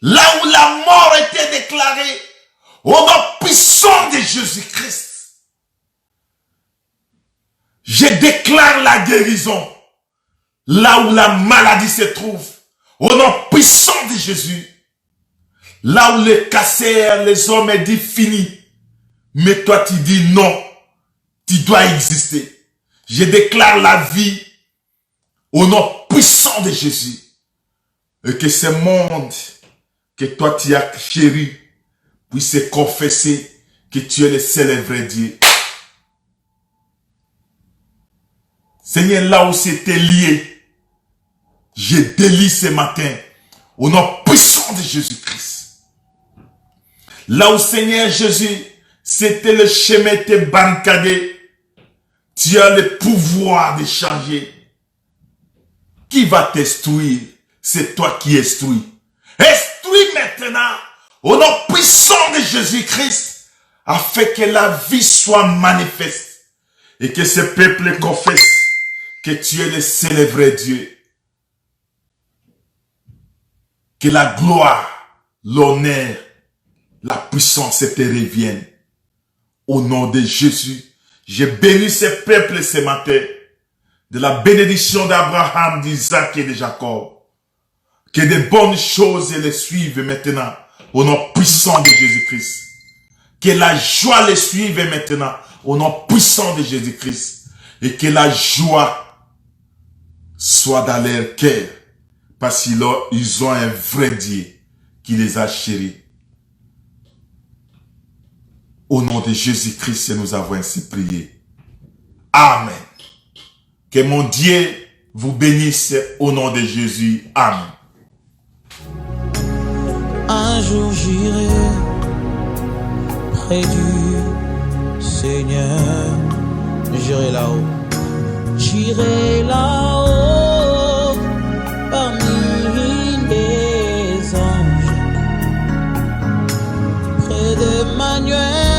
[SPEAKER 2] Là où la mort était déclarée, au nom puissant de Jésus-Christ. Je déclare la guérison. Là où la maladie se trouve, au nom puissant de Jésus. Là où les casseurs, les hommes disent fini. Mais toi tu dis non, tu dois exister. Je déclare la vie au nom puissant de Jésus. Et que ce monde que toi tu as chéri puisse confesser que tu es le seul et vrai Dieu. Seigneur, là où c'était lié, je délie ce matin au nom puissant de Jésus-Christ. Là où Seigneur Jésus, c'était le chemin était barricadé, tu as le pouvoir de changer. Qui va t'instruire? C'est toi qui instruis. Instruis maintenant au nom puissant de Jésus-Christ afin que la vie soit manifeste et que ce peuple confesse que tu es le seul et vrai Dieu. Que la gloire, l'honneur, la puissance te reviennent. Au nom de Jésus, je bénis ce peuple ce matin de la bénédiction d'Abraham, d'Isaac et de Jacob. Que de bonnes choses les suivent maintenant au nom puissant de Jésus-Christ. Que la joie les suive maintenant au nom puissant de Jésus-Christ. Et que la joie soit dans leur cœur. Parce qu'ils ont un vrai Dieu qui les a chéris. Au nom de Jésus-Christ, nous avons ainsi prié. Amen. Que mon Dieu vous bénisse au nom de Jésus. Amen.
[SPEAKER 1] Un jour j'irai près du Seigneur. J'irai là-haut. J'irai là-haut parmi les anges. Près d'Emmanuel.